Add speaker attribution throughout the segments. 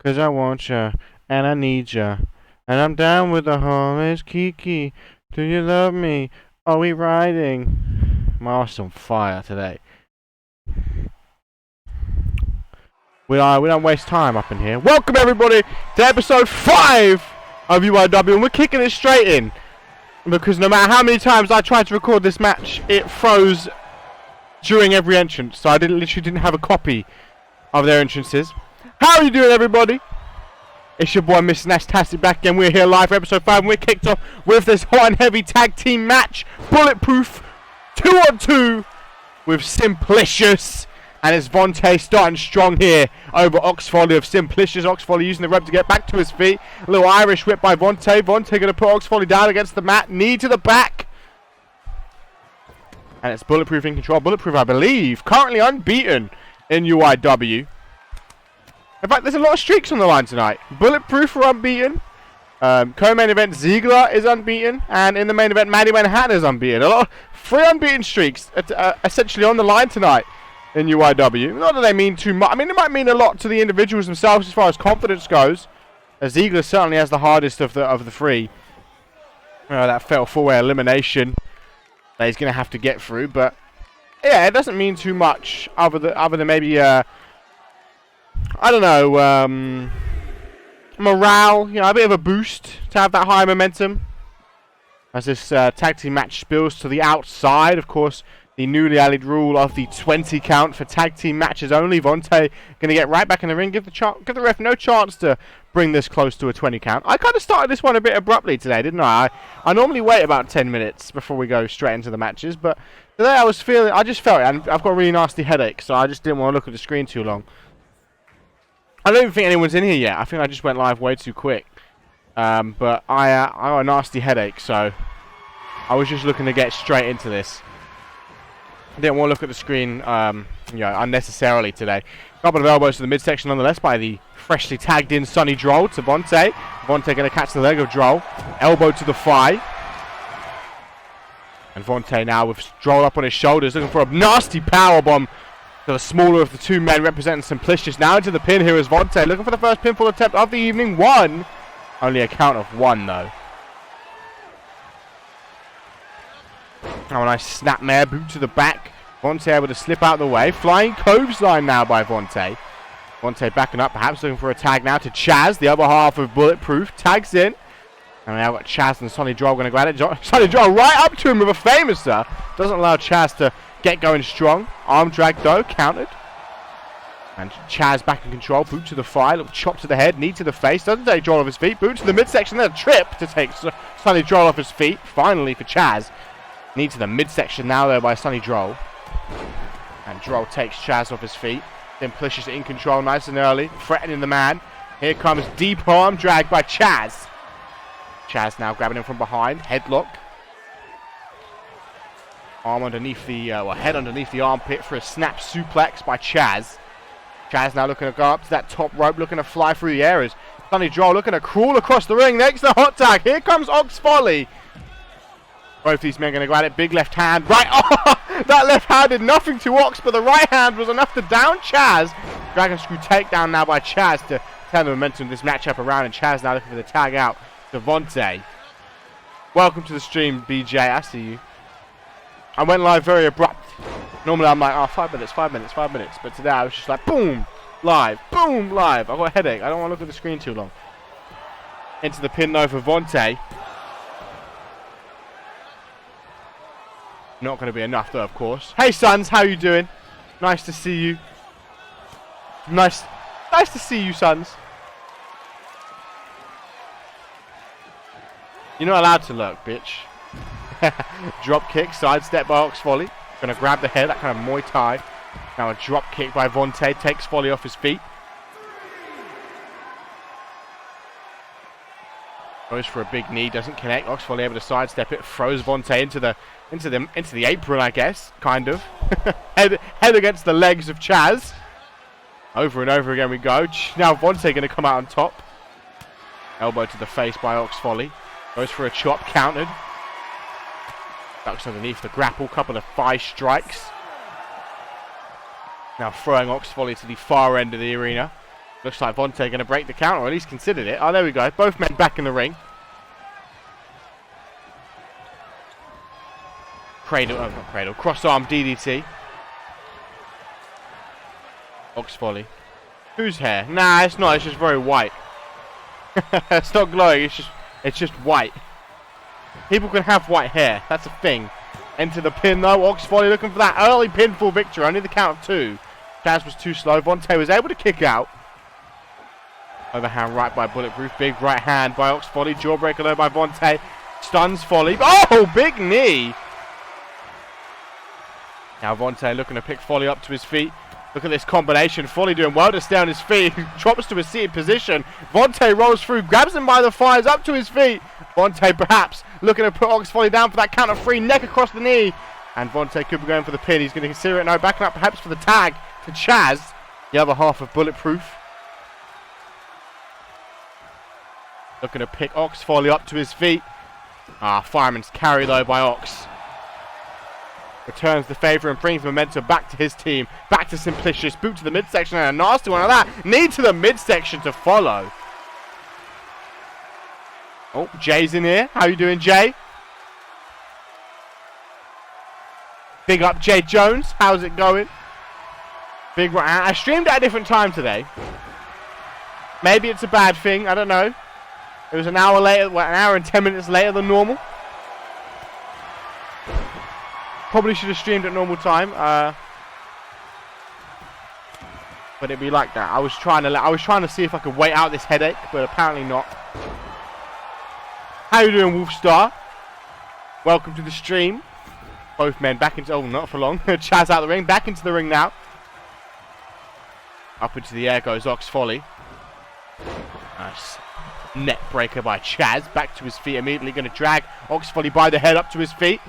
Speaker 1: 'Cause I want ya, and I need ya. And I'm down with the homies, Kiki. Do you love me? Are we riding? My arse on fire today. We don't waste time up in here. Welcome everybody to episode 5 of UIW, and we're kicking it straight in. Because no matter how many times I tried to record this match, it froze during every entrance. So I literally didn't have a copy of their entrances. How are you doing, everybody? It's your boy Mr. Nashtastic back again. We're here live for episode 5, and we're kicked off with this hot and heavy tag team match. Bulletproof 2-on-2 with Simplicious. And it's Vontae starting strong here over Oxfolly of Simplicious. Oxfolly using the rope to get back to his feet. A little Irish whip by Vontae. Vontae going to put Oxfolly down against the mat. Knee to the back. And it's Bulletproof in control. Bulletproof, I believe, currently unbeaten in UIW. In fact, there's a lot of streaks on the line tonight. Bulletproof are unbeaten. Co-main event Ziegler is unbeaten. And in the main event, Maddie Manhattan is unbeaten. A lot of 3 unbeaten streaks essentially on the line tonight in UIW. Not that they mean too much. I mean, it might mean a lot to the individuals themselves as far as confidence goes. Ziegler certainly has the hardest of the 3. That fatal 4-way elimination that he's going to have to get through. But yeah, it doesn't mean too much other than maybe I don't know, morale, a bit of a boost to have that high momentum as this tag team match spills to the outside. Of course, the newly added rule of the 20 count for tag team matches only. Vontae going to get right back in the ring, give the ref no chance to bring this close to a 20 count. I kind of started this one a bit abruptly today, didn't I? I normally wait about 10 minutes before we go straight into the matches, but today I just felt it, and I've got a really nasty headache, so I just didn't want to look at the screen too long. I don't even think anyone's in here yet. I think I just went live way too quick. But I got a nasty headache, so I was just looking to get straight into this. I didn't want to look at the screen unnecessarily today. A couple of elbows to the midsection nonetheless by the freshly tagged in Sonny Droll to Vontae. Vontae going to catch the leg of Droll. Elbow to the thigh. And Vontae now with Droll up on his shoulders looking for a nasty powerbomb. So the smaller of the 2 men representing Simplicious. Now into the pin here is Vontae. Looking for the first pinfall attempt of the evening. 1. Only a count of 1 though. Oh, a nice snapmare boot to the back. Vontae able to slip out of the way. Flying clothesline now by Vontae. Vontae backing up, perhaps looking for a tag now to Chaz. The other half of Bulletproof. Tags in. And now got Chaz and Sonny Droll going to go at it. Sonny Droll right up to him with a famouser. Doesn't allow Chaz to get going strong. Arm drag though, countered. And Chaz back in control. Boot to the thigh, little chop to the head, knee to the face. Doesn't take Droll off his feet. Boot to the midsection, then a trip to take Sonny Droll off his feet. Finally for Chaz. Knee to the midsection now though by Sonny Droll. And Droll takes Chaz off his feet. Simplicious in control nice and early. Threatening the man. Here comes deep arm drag by Chaz. Chaz now grabbing him from behind. Headlock. Arm underneath the, head underneath the armpit for a snap suplex by Chaz. Chaz now looking to go up to that top rope, looking to fly through the air. Sonny Droll looking to crawl across the ring. Next to hot tag. Here comes Oxfolly. Both these men going to go at it. Big left hand. Right. Oh, that left hand did nothing to Ox, but the right hand was enough to down Chaz. Dragon screw takedown now by Chaz to turn the momentum of this matchup around. And Chaz now looking for the tag out to Vontae. Welcome to the stream, BJ. I see you. I went live very abrupt. Normally I'm like, oh, 5 minutes, 5 minutes, 5 minutes. But today I was just like, boom, live, boom, live. I've got a headache. I don't want to look at the screen too long. Into the pin though for Vontae. Not going to be enough though, of course. Hey, Sons, how you doing? Nice to see you. Nice to see you, Sons. You're not allowed to look, bitch. Drop kick, sidestep by Oxfolly. Going to grab the head, that kind of Muay Thai. Now a drop kick by Vontae, takes Folly off his feet. Goes for a big knee, doesn't connect. Oxfolly able to sidestep it, throws Vontae into the apron, I guess, kind of. head against the legs of Chaz. Over and over again we go. Now Vontae going to come out on top. Elbow to the face by Oxfolly. Goes for a chop, countered. Ducks underneath the grapple, couple of thigh strikes. Now throwing Oxfolly to the far end of the arena. Looks like Vontae going to break the count, or at least considered it. Oh, there we go. Both men back in the ring. Cradle, oh, not cradle. Cross-arm DDT. Ox volley. Whose hair? Nah, it's not. It's just very white. It's not glowing. It's just white. People can have white hair. That's a thing. Enter the pin though. Ox volley looking for that early pinfall victory. Only the count of 2. Chaz was too slow. Vontae was able to kick out. Overhand right by Bulletproof. Big right hand by Ox volley. Jawbreaker though by Vontae. Stuns Folly. Oh, big knee. Now Vontae looking to pick Folly up to his feet. Look at this combination. Folly doing well to stay on his feet. Drops to a seated position. Vontae rolls through. Grabs him by the thighs. Up to his feet. Vontae perhaps looking to put Ox Folly down for that count of 3. Neck across the knee. And Vontae could be going for the pin. He's going to consider it now. Backing up perhaps for the tag to Chaz. The other half of Bulletproof. Looking to pick Ox Folly up to his feet. Fireman's carry though by Ox. Returns the favour and brings momentum back to his team. Back to Simplicious. Boot to the midsection and a nasty one like that. Knee to the midsection to follow. Oh, Jay's in here. How you doing, Jay? Big up Jay Jones. How's it going? Big right hand. I streamed at a different time today. Maybe it's a bad thing. I don't know. It was an hour later. Well, an hour and 10 minutes later than normal. Probably should have streamed at normal time, but it'd be like that. I was trying to see if I could wait out this headache, but apparently not. How you doing, Wolfstar? Welcome to the stream. Both men back into, oh, not for long. Chaz out the ring, back into the ring now. Up into the air goes Ox Folly. Nice net breaker by Chaz. Back to his feet immediately, going to drag Ox Folly by the head up to his feet.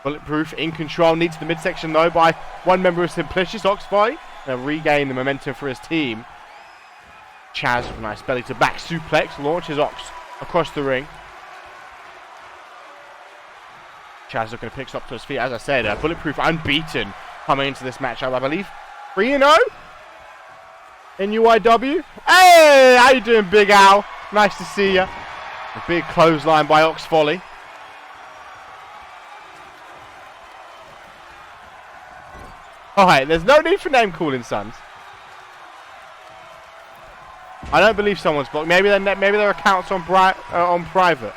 Speaker 1: Bulletproof in control, needs the midsection though by one member of Simplicious. Ox Folly and regain the momentum for his team. Chaz with a nice belly to back suplex, launches Ox across the ring. Chaz looking to pick up to his feet, as I said. Bulletproof unbeaten coming into this matchup, I believe 3-0 in UIW. Hey, how you doing, Big Al? Nice to see you. A big clothesline by Ox Folly. Alright, there's no need for name calling, sons. I don't believe someone's blocked. Maybe their account's on private.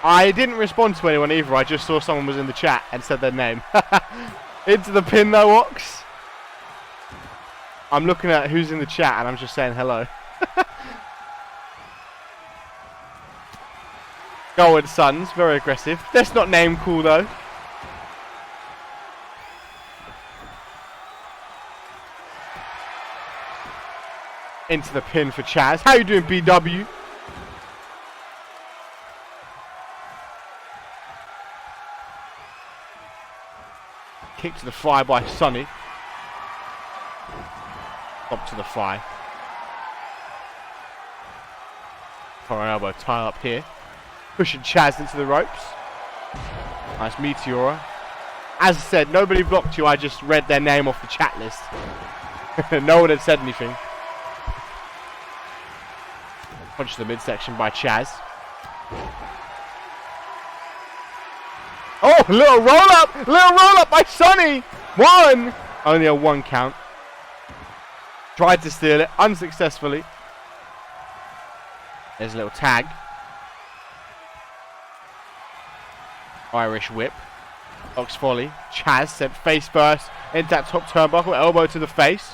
Speaker 1: I didn't respond to anyone either. I just saw someone was in the chat and said their name. Into the pin though, Ox. I'm looking at who's in the chat and I'm just saying hello. Go on, sons. Very aggressive. That's not name cool though. Into the pin for Chaz. How you doing, BW? Kick to the thigh by Sonny. Up to the thigh. For an elbow tie up here. Pushing Chaz into the ropes. Nice Meteora. As I said, nobody blocked you. I just read their name off the chat list. No one had said anything. Punch to the midsection by Chaz. Oh, little roll up! Little roll up by Sonny! 1! Only a 1 count. Tried to steal it, unsuccessfully. There's a little tag. Irish whip. Ox Folly. Chaz sent face first into that top turnbuckle. Elbow to the face.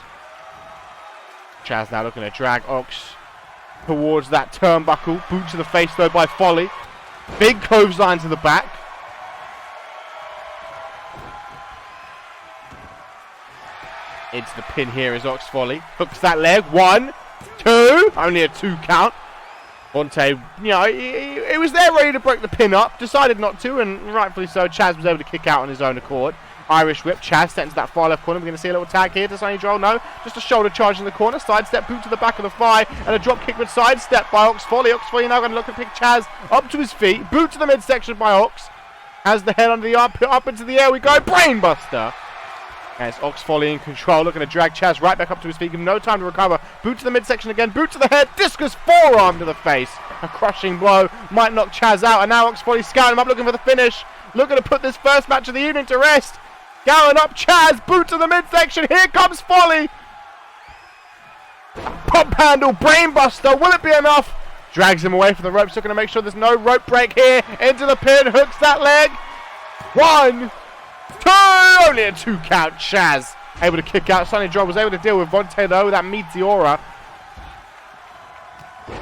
Speaker 1: Chaz now looking to drag Ox towards that turnbuckle. Boot to the face though by Folly. Big clothesline to the back. Into the pin here is Ox Folly. Hooks that leg. 1, 2. Only a 2 count. Vontae, you know, he was there ready to break the pin up. Decided not to, and rightfully so. Chaz was able to kick out on his own accord. Irish whip. Chaz sent to that far left corner. We're going to see a little tag here. Does Sonny Joel? No. Just a shoulder charge in the corner. Sidestep. Boot to the back of the thigh. And a drop kick with sidestep by Ox Folly. Ox Folly now going to look and pick Chaz up to his feet. Boot to the midsection by Ox. Has the head under the arm, put up into the air we go, brainbuster! And it's Ox Folly in control, looking to drag Chaz right back up to his feet, give him no time to recover. Boot to the midsection again, boot to the head, discus forearm to the face. A crushing blow, might knock Chaz out, and now Ox Folly scouting him up, looking for the finish. Looking to put this first match of the evening to rest. Going up Chaz, boot to the midsection, here comes Folly. Pump handle, brainbuster, will it be enough? Drags him away from the ropes, looking to make sure there's no rope break here. Into the pin, hooks that leg. 1, 2, only a 2 count. Chaz able to kick out. Sonny Joe was able to deal with Vontae though with that Meteora. Oh,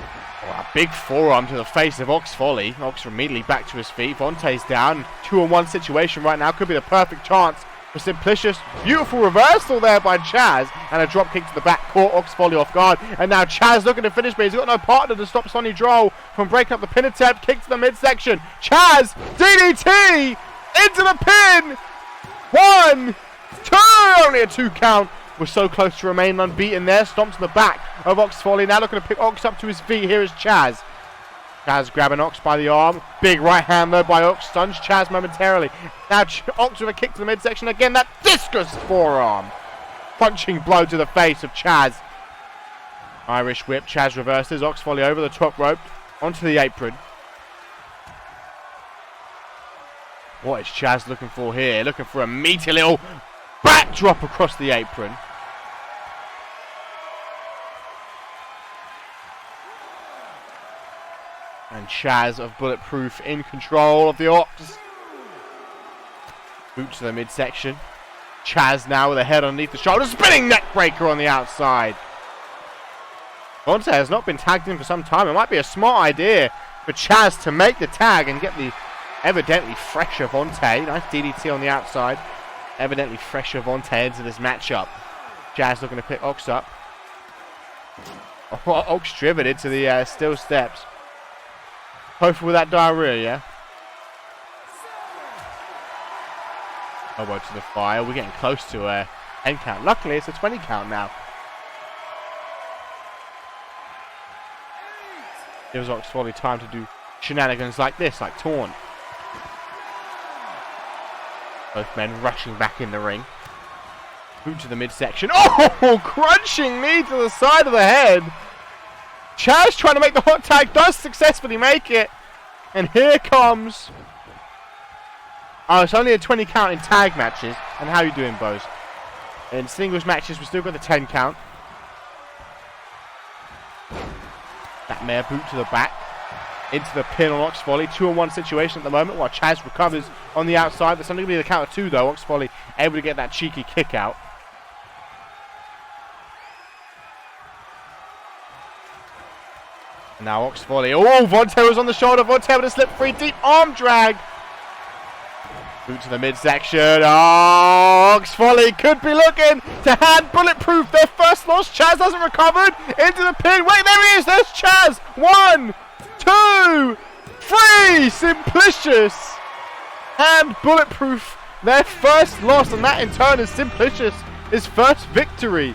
Speaker 1: a big forearm to the face of Ox Folly. Ox immediately back to his feet. Vontae's down. 2-on-1 situation right now. Could be the perfect chance for Simplicious. Beautiful reversal there by Chaz. And a drop kick to the back. Caught Ox Folly off guard. And now Chaz looking to finish, but he's got no partner to stop Sonny Droll from breaking up the pin attempt. Kick to the midsection. Chaz, DDT into the pin. 1, 2, only a 2 count. We're so close to remain unbeaten there. Stomps in the back of Ox Folly. Now looking to pick Ox up to his feet. Here is Chaz. Chaz grabbing Ox by the arm. Big right hand though by Ox. Stuns Chaz momentarily. Now Ox with a kick to the midsection. Again, that discus forearm. Punching blow to the face of Chaz. Irish whip. Chaz reverses. Ox Folly over the top rope. Onto the apron. What is Chaz looking for here? Looking for a meaty little backdrop across the apron. And Chaz of Bulletproof in control of the Ox. Boot to the midsection. Chaz now with a head underneath the shoulder. Spinning neck breaker on the outside. Vontae has not been tagged in for some time. It might be a smart idea for Chaz to make the tag and get the evidently fresher Vontae. Nice DDT on the outside. Evidently fresher Vontae into this matchup. Chaz looking to pick Ox up. Ox driven into the steel steps. Hopefully with that diarrhea, yeah? Elbow to the fire. We're getting close to a 10 count. Luckily, it's a 20 count now. Gives Ox Folly time to do shenanigans like this, like taunt. Both men rushing back in the ring. Boot to the midsection. Oh! Crunching knee to the side of the head. Chaz trying to make the hot tag. Does successfully make it. And here comes... Oh, it's only a 20 count in tag matches. And how are you doing, Bose? In singles matches, we still got the 10 count. That mare boot to the back. Into the pin on Ox Folly. 2-on-1 situation at the moment while Chaz recovers on the outside. There's only going to be the count of 2 though. Ox Folly able to get that cheeky kick out. And now Ox Folly. Oh, Vontae was on the shoulder. Vontae able to slip free. Deep arm drag. Boot to the midsection. Oh, Ox Folly could be looking to hand Bulletproof their first loss. Chaz hasn't recovered. Into the pin. Wait, there he is. There's Chaz. 1, 2, 3. Simplicious and Bulletproof their first loss, and that in turn is Simplicious his first victory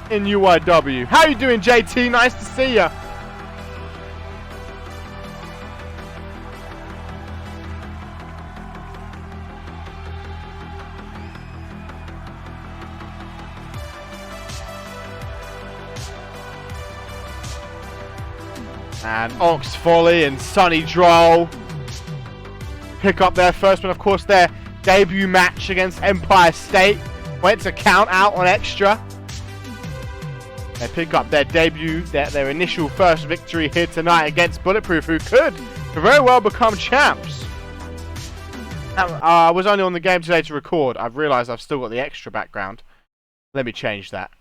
Speaker 1: in UIW. How you doing, JT? Nice to see ya. And Ox Folly and Sonny Droll pick up their first one. Of course, their debut match against Empire State went to count out on extra. They pick up their debut, their initial first victory here tonight against Bulletproof, who could very well become champs. I was only on the game today to record. I've realised I've still got the extra background. Let me change that.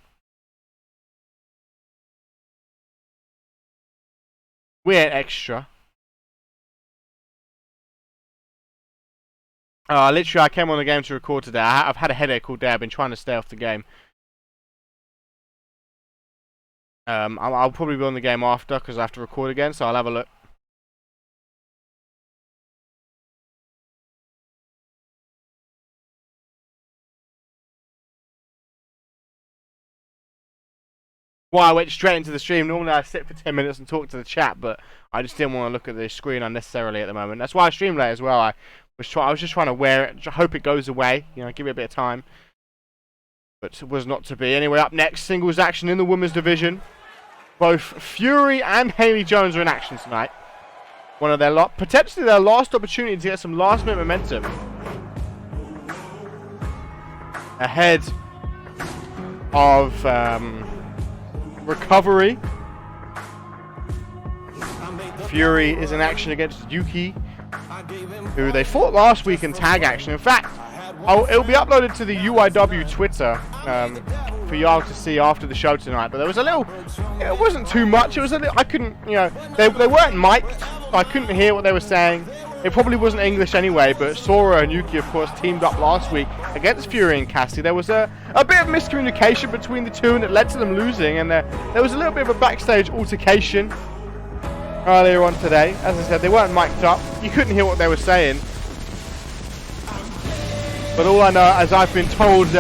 Speaker 1: We ain't extra. Literally, I came on the game to record today. I've had a headache all day. I've been trying to stay off the game. I'll probably be on the game after because I have to record again, so I'll have a look. Well, I went straight into the stream. Normally I sit for 10 minutes and talk to the chat, but I just didn't want to look at the screen unnecessarily at the moment. That's why I stream late as well. I I was just trying to wear it. I hope it goes away. You know, give it a bit of time. But it was not to be. Anyway, up next, singles action in the women's division. Both Fury and Haley Jones are in action tonight. One of their potentially their last opportunity to get some last-minute momentum ahead of recovery. Fury is in action against Yuki, who they fought last week in tag action. In fact, it'll be uploaded to the UIW Twitter for y'all to see after the show tonight. But there was a little, it wasn't too much. It was a little, I couldn't, you know, they weren't mic'd, so I couldn't hear what they were saying. It probably wasn't English anyway, but Sora and Yuki, of course, teamed up last week against Fury and Cassie. There was a bit of miscommunication between the two, and it led to them losing, and there was a little bit of a backstage altercation earlier on today. As I said, they weren't mic'd up. You couldn't hear what they were saying. But all I know is I've been told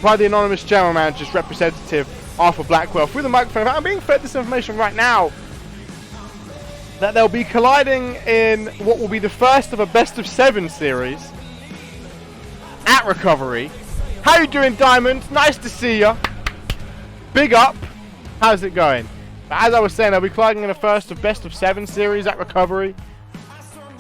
Speaker 1: by the anonymous general manager's representative, Arthur Blackwell, through the microphone, I'm being fed this information right now, that they'll be colliding in what will be the first of a best-of-7 series at Recovery. How you doing, Diamond? Nice to see ya. Big up. How's it going? But as I was saying, they'll be colliding in a first of best-of-7 series at Recovery.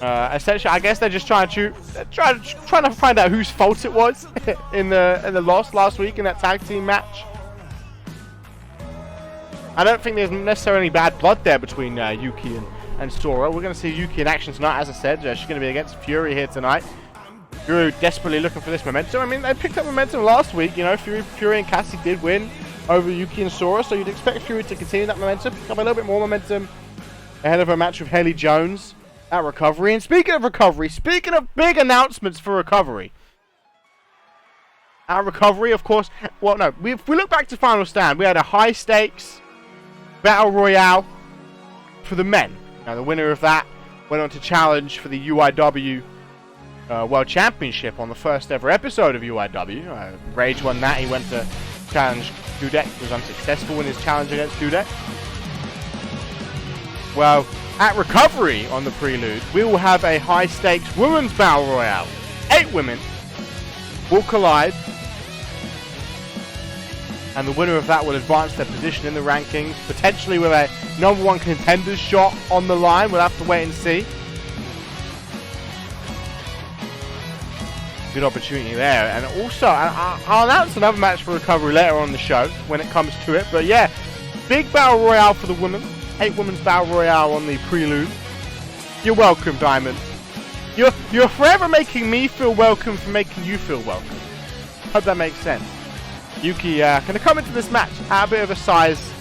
Speaker 1: Essentially, I guess they're just trying to find out whose fault it was in the loss last week in that tag team match. I don't think there's necessarily any bad blood there between Yuki and Sora. We're going to see Yuki in action tonight, as I said. She's going to be against Fury here tonight. Fury desperately looking for this momentum. I mean, they picked up momentum last week. You know, Fury and Cassie did win over Yuki and Sora, so you'd expect Fury to continue that momentum, pick up a little bit more momentum ahead of a match with Haley Jones at Recovery. And speaking of Recovery, speaking of big announcements for Recovery, at Recovery, of course, well, no, if we look back to Final Stand, we had a high-stakes Battle Royale for the men. Now, the winner of that went on to challenge for the UIW World Championship on the first ever episode of UIW. Rage won that. He went to challenge Dudek. Was unsuccessful in his challenge against Dudek. Well, at Recovery on the Prelude, we will have a high-stakes women's Battle Royale. 8 women will collide, and the winner of that will advance their position in the rankings, potentially with a #1 contenders shot on the line. We'll have to wait and see. Good opportunity there. And also, I'll announce another match for Recovery later on in the show when it comes to it. But yeah, big Battle Royale for the women. 8 women's Battle Royale on the Prelude. You're welcome, Diamond. You're forever making me feel welcome for making you feel welcome. Hope that makes sense. Yuki going to come into this match at a bit of a size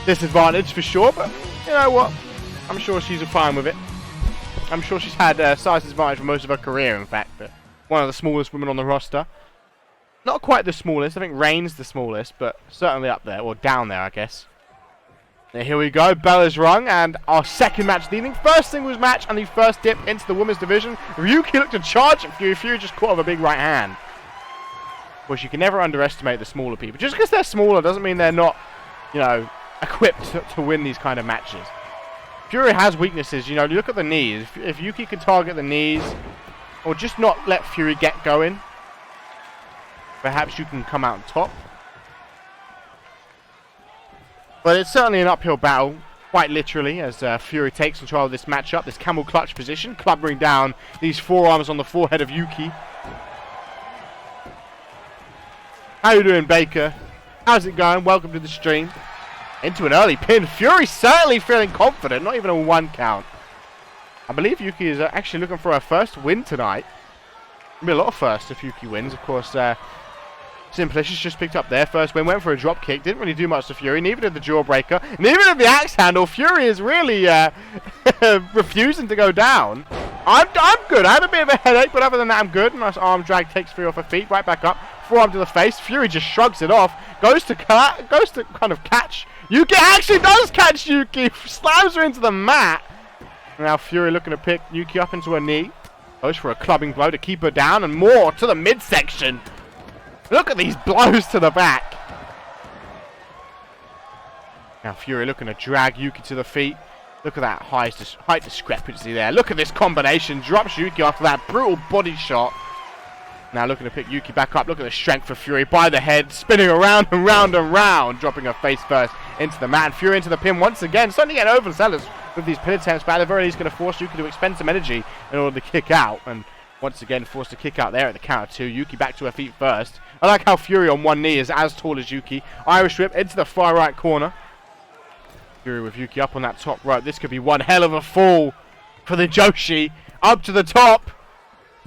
Speaker 1: disadvantage for sure, but you know what? I'm sure she's fine with it. I'm sure she's had size disadvantage for most of her career, in fact. But one of the smallest women on the roster. Not quite the smallest. I think Rain's the smallest, but certainly up there, or down there, I guess. Here we go. Bell is rung, and our second match of the evening. First singles match and the first dip into the women's division. Yuki looked to charge at Fury. Fury just caught with a big right hand. Of course, you can never underestimate the smaller people. Just because they're smaller doesn't mean they're not, you know, equipped to win these kind of matches. Fury has weaknesses. You know, look at the knees. If Yuki can target the knees, or just not let Fury get going, perhaps you can come out on top. But it's certainly an uphill battle, quite literally, as Fury takes control of this matchup. This camel clutch position, clubbering down these forearms on the forehead of Yuki. How you doing, Baker? How's it going? Welcome to the stream. Into an early pin. Fury certainly feeling confident, not even a 1 count. I believe Yuki is actually looking for her first win tonight. There'll be a lot of firsts if Yuki wins. Of course, Simplicious just picked up their first win, went for a drop kick, didn't really do much to Fury, neither did the jawbreaker, neither did the axe handle. Fury is really refusing to go down. I'm good. I had a bit of a headache, but other than that, I'm good. Nice arm drag takes Fury off her feet, right back up, forearm to the face. Fury just shrugs it off, goes to kind of catch Yuki. Actually does catch Yuki, slams her into the mat. Now Fury looking to pick Yuki up into her knee, goes for a clubbing blow to keep her down, and more to the midsection. Look at these blows to the back. Now Fury looking to drag Yuki to the feet. Look at that height discrepancy there. Look at this combination. Drops Yuki after that brutal body shot. Now looking to pick Yuki back up. Look at the strength of Fury by the head. Spinning around and round and round. Dropping her face first into the mat. Fury into the pin once again. Starting to get overzealous with these pin attempts. But at the very least going to force Yuki to expend some energy in order to kick out. And once again forced to kick out there at the count of 2. Yuki back to her feet first. I like how Fury on one knee is as tall as Yuki. Irish whip into the far right corner. Fury with Yuki up on that top rope. This could be one hell of a fall for the Joshi. Up to the top.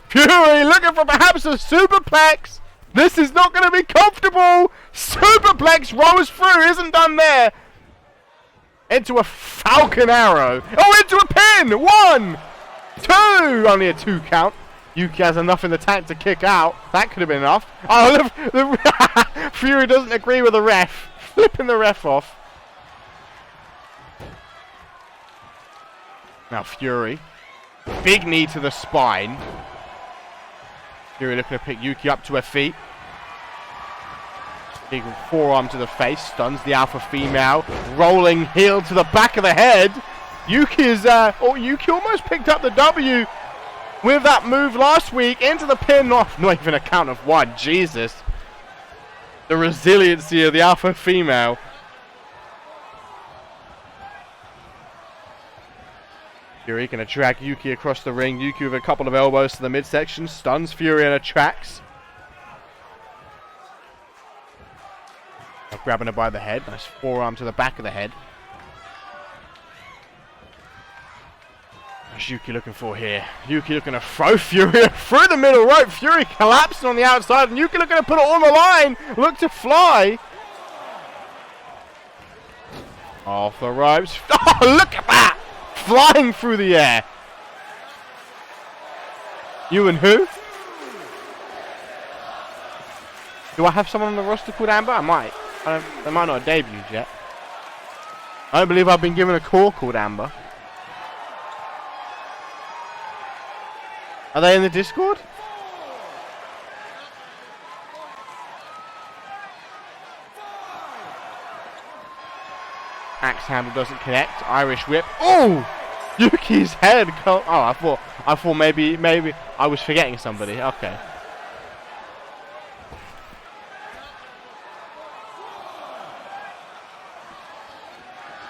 Speaker 1: Fury looking for perhaps a superplex. This is not going to be comfortable. Superplex rolls through. Isn't done there. Into a Falcon Arrow. Oh, into a pin. 1, 2. Only a 2 count. Yuki has enough in the tank to kick out. That could have been enough. Oh, Fury doesn't agree with the ref. Flipping the ref off. Now Fury. Big knee to the spine. Fury looking to pick Yuki up to her feet. Big forearm to the face. Stuns the alpha female. Rolling heel to the back of the head. Yuki is... Yuki almost picked up the W with that move last week. Into the pin. Not even a count of 1. Jesus. The resiliency of the alpha female. Fury going to drag Yuki across the ring. Yuki with a couple of elbows to the midsection. Stuns Fury and attracts. Now grabbing her by the head. Nice forearm to the back of the head. What's Yuki looking for here? Yuki looking to throw Fury through the middle rope. Fury collapsing on the outside. And Yuki looking to put it on the line. Look to fly. Off the ropes. Oh, look at that. Flying through the air. You and who? Do I have someone on the roster called Amber? I might. They might not have debuted yet. I don't believe I've been given a call called Amber. Are they in the Discord? Axe handle doesn't connect. Irish whip. Oh! Yuki's head. Oh, I thought maybe I was forgetting somebody. Okay.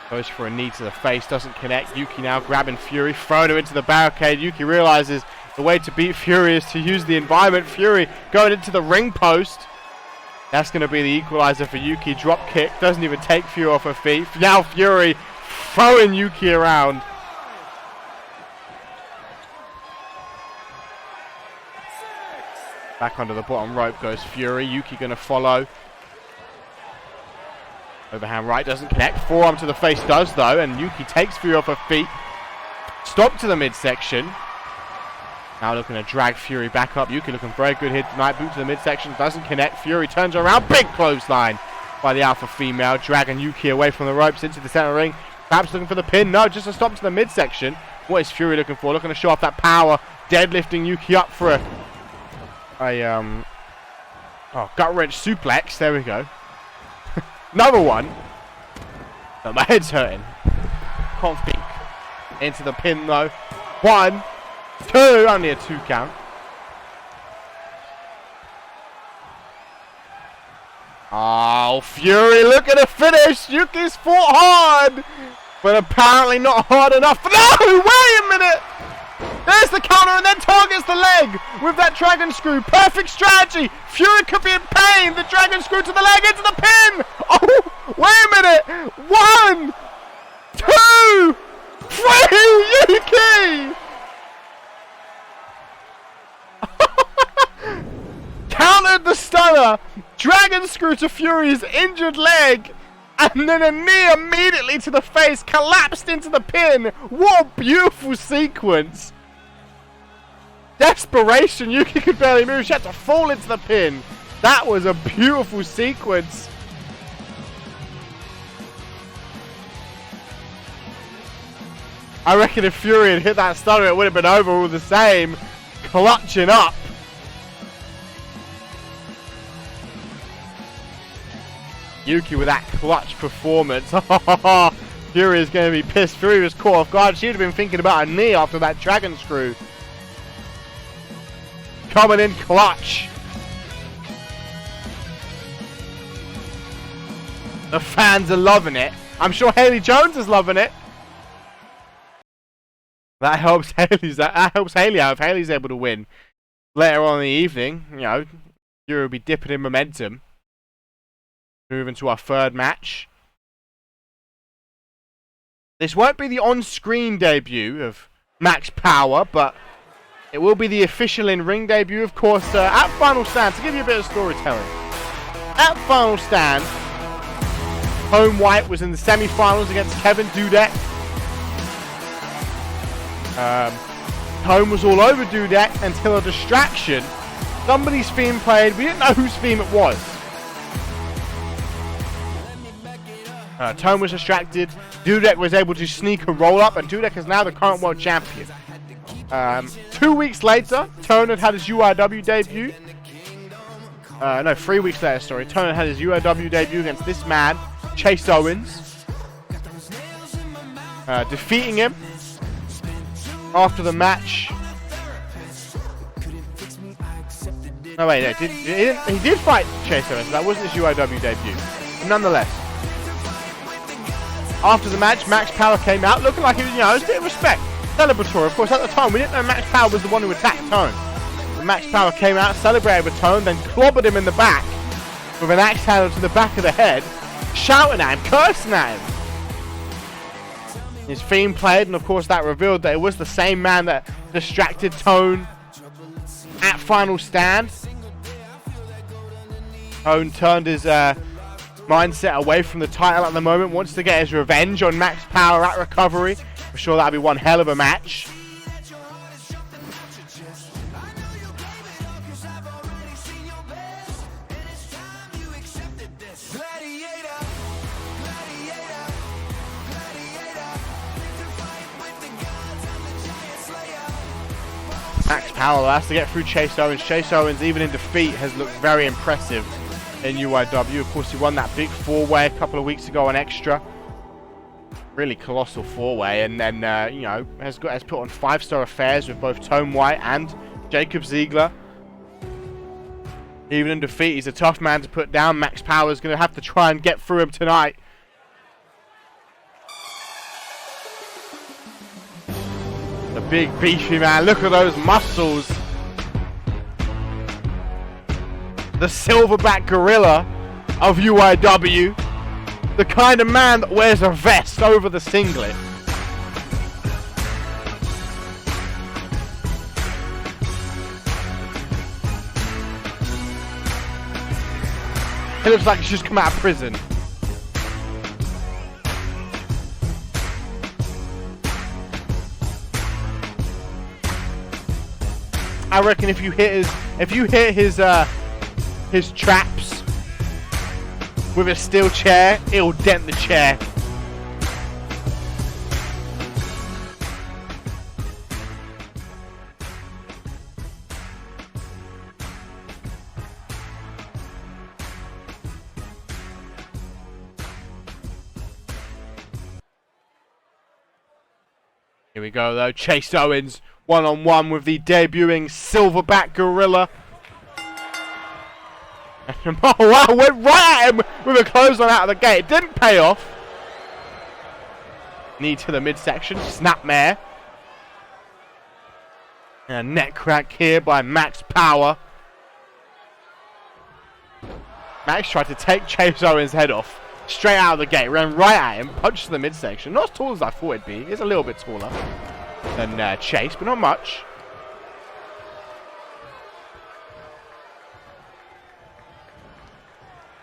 Speaker 1: Goes for a knee to the face. Doesn't connect. Yuki now grabbing Fury. Throwing her into the barricade. Yuki realizes the way to beat Fury is to use the environment. Fury going into the ring post. That's going to be the equalizer for Yuki. Drop kick. Doesn't even take Fury off her feet. Now Fury throwing Yuki around. Back under the bottom rope goes Fury. Yuki going to follow. Overhand right doesn't connect. Forearm to the face does though. And Yuki takes Fury off her feet. Stop to the midsection. Now looking to drag Fury back up. Yuki looking very good here tonight. Boot to the midsection. Doesn't connect. Fury turns around. Big clothesline by the alpha female. Dragging Yuki away from the ropes into the center ring. Perhaps looking for the pin. No, just a stop to the midsection. What is Fury looking for? Looking to show off that power. Deadlifting Yuki up for a gut wrench suplex. There we go. Another one. But my head's hurting. Can't think. Into the pin though. 1, 2, only a 2 count. Oh, Fury looking to finish. Yuki's fought hard, but apparently not hard enough. No, wait a minute. There's the counter and then targets the leg with that dragon screw. Perfect strategy. Fury could be in pain. The dragon screw to the leg into the pin. Oh, wait a minute. 1, 2, 3, Yuki. Countered the stunner. Dragon screw to Fury's injured leg. And then a knee immediately to the face. Collapsed into the pin. What a beautiful sequence. Desperation. Yuki could barely move. She had to fall into the pin. That was a beautiful sequence. I reckon if Fury had hit that stunner, it would have been over all the same. Clutching up. Yuki with that clutch performance. Fury is going to be pissed. Fury was caught off guard. She'd have been thinking about a knee after that dragon screw. Coming in clutch. The fans are loving it. I'm sure Haley Jones is loving it. That helps Haley out if Haley's able to win later on in the evening. You know, Fury will be dipping in momentum. Moving to our third match. This won't be the on-screen debut of Max Power, but it will be the official in-ring debut, of course, at Final Stand. To give you a bit of storytelling. At Final Stand, Home White was in the semi-finals against Kevin Dudek. Home was all over Dudek until a distraction. Somebody's theme played. We didn't know whose theme it was. Tone was distracted. Dudek was able to sneak a roll up, and Dudek is now the current world champion. 2 weeks later, Tone had his UIW debut. No, 3 weeks later, sorry. Tone had his UIW debut against this man, Chase Owens. Defeating him after the match. No, wait, no, he did fight Chase Owens, but that wasn't his UIW debut. Nonetheless. After the match, Max Power came out looking like he was, it was a bit of respect. Celebratory. Of course, at the time, we didn't know Max Power was the one who attacked Tone. But Max Power came out, celebrated with Tone, then clobbered him in the back with an axe handle to the back of the head, shouting at him, cursing at him. His theme played, and of course, that revealed that it was the same man that distracted Tone at Final Stand. Tone turned his mindset away from the title at the moment, wants to get his revenge on Max Power at Recovery. I'm sure that'll be one hell of a match. Max Power has to get through Chase Owens. Chase Owens, even in defeat, has looked very impressive in UIW. Of course, he won that big four-way a couple of weeks ago on Extra. Really colossal four-way, and then has put on 5-star affairs with both Tone White and Jacob Ziegler. Even in defeat, he's a tough man to put down. Max Power is going to have to try and get through him tonight. The big beefy man. Look at those muscles. The silverback gorilla of UIW. The kind of man that wears a vest over the singlet. He looks like he's just come out of prison. I reckon if you hit his traps with a steel chair, it'll dent the chair. Here we go though, Chase Owens one-on-one with the debuting silverback gorilla. Oh wow, went right at him with a clothesline out of the gate. It didn't pay off. Knee to the midsection, snapmare. And a neck crack here by Max Power. Max tried to take Chase Owens' head off straight out of the gate, ran right at him, punched to the midsection. Not as tall as I thought it'd be. He's a little bit taller than Chase, but not much.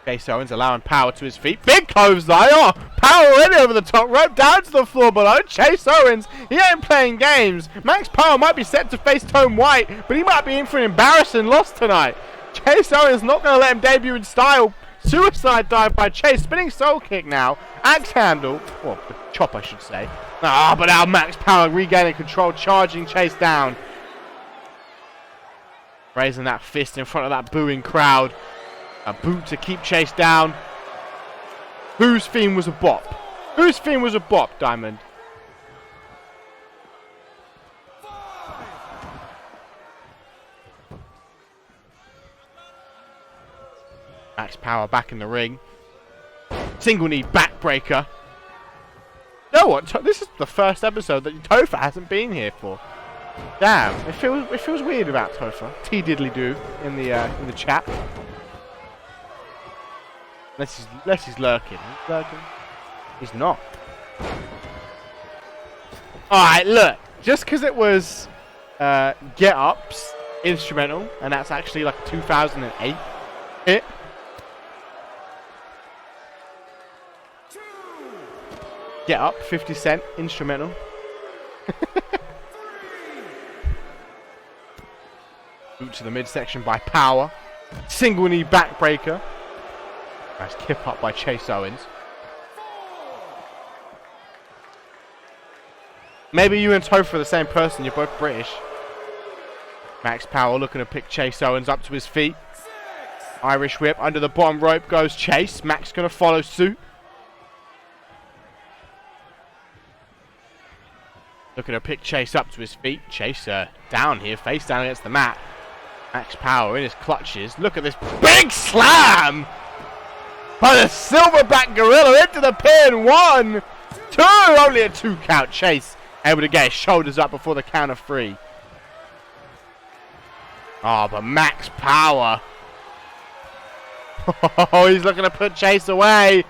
Speaker 1: Chase Owens allowing Power to his feet. Big clothesline. Oh, Power already over the top rope, down to the floor below. Chase Owens, he ain't playing games. Max Power might be set to face Tone White, but he might be in for an embarrassing loss tonight. Chase Owens not going to let him debut in style. Suicide dive by Chase. Spinning soul kick now. Axe handle. Well, the chop, I should say. Ah, but now Max Power regaining control, charging Chase down. Raising that fist in front of that booing crowd. A boot to keep Chase down. Whose theme was a bop? Whose theme was a bop, Diamond? Max Power back in the ring. Single knee backbreaker. You know what? This is the first episode that Topher hasn't been here for. Damn, it feels weird about Topher. T diddly do in the chat. Unless he's lurking. He's lurking. He's not. Alright, look. Just because it was Get Up's instrumental, and that's actually like 2008 hit. Get Up, 50 Cent, instrumental. Boot to the midsection by Power. Single knee backbreaker. Nice kip up by Chase Owens. Maybe you and Topher are the same person, you're both British. Max Power looking to pick Chase Owens up to his feet. Irish whip, under the bottom rope goes Chase. Max gonna follow suit. Looking to pick Chase up to his feet. Chase down here, face down against the mat. Max Power in his clutches. Look at this big slam by the Silverback Gorilla into the pin. 1, 2, only a 2 count. Chase able to get his shoulders up before the count of 3. Oh, but Max Power. Oh, he's looking to put Chase away.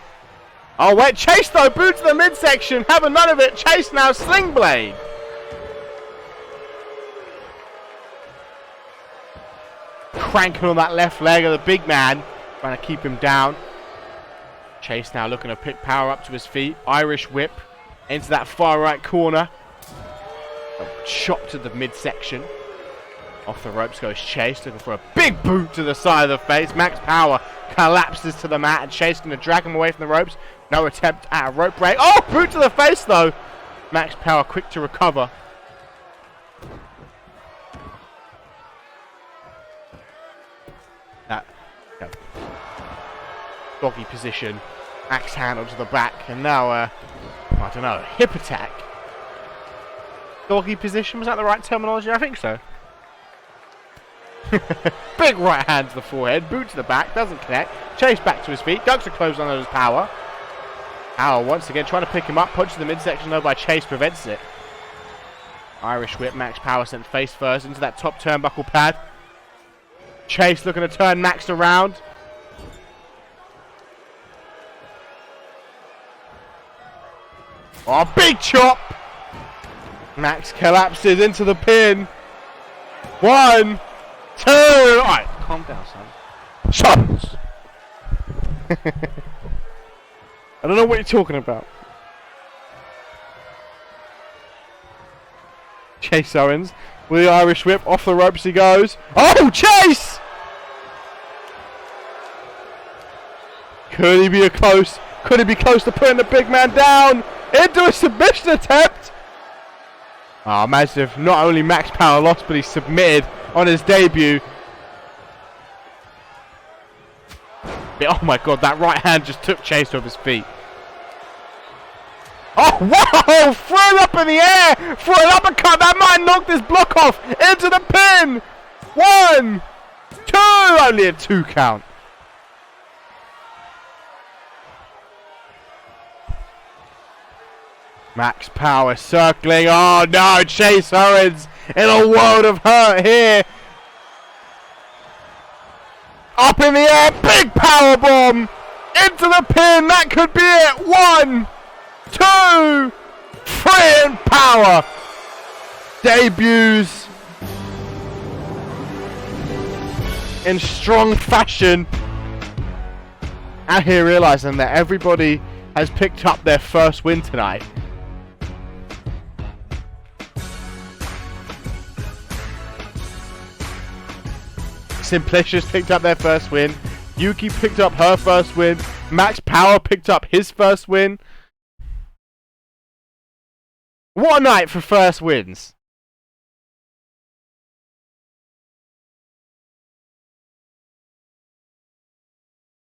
Speaker 1: Oh, wait, Chase though, boot to the midsection, having none of it. Chase now, Sling Blade. Cranking on that left leg of the big man, trying to keep him down. Chase now looking to pick Power up to his feet. Irish whip into that far right corner. A chop to the midsection. Off the ropes goes Chase, looking for a big boot to the side of the face. Max Power collapses to the mat, and Chase going to drag him away from the ropes. No attempt at a rope break. Oh, boot to the face though. Max Power quick to recover. That doggy position. Axe handle to the back, and now I don't know, hip attack. Doggy position, was that the right terminology? I think so. Big right hand to the forehead, boot to the back, doesn't connect. Chase back to his feet, ducks a close on his Power. Power once again trying to pick him up, punch to the midsection though by Chase, prevents it. Irish whip, Max Power sent face first into that top turnbuckle pad. Chase looking to turn Max around. Oh, big chop! Max collapses into the pin. 1, 2. Alright, calm down, son. Sons! I don't know what you're talking about. Chase Owens with the Irish whip, off the ropes he goes. Oh, Chase! Could he be close? Could he be close to putting the big man down into a submission attempt? Oh, imagine if not only Max Power lost, but he submitted on his debut. Oh my god, that right hand just took Chase off his feet. Oh, whoa! Threw it up in the air! For an uppercut, that might knock this block off! Into the pin! 1, 2! Only a 2 count. Max Power circling. Oh no, Chase Owens in a world of hurt here. Up in the air, big power bomb into the pin. That could be it. 1, 2, 3, and Power debuts in strong fashion. Out here realizing that everybody has picked up their first win tonight. Simplicious picked up their first win. Yuki picked up her first win. Max Power picked up his first win. What a night for first wins.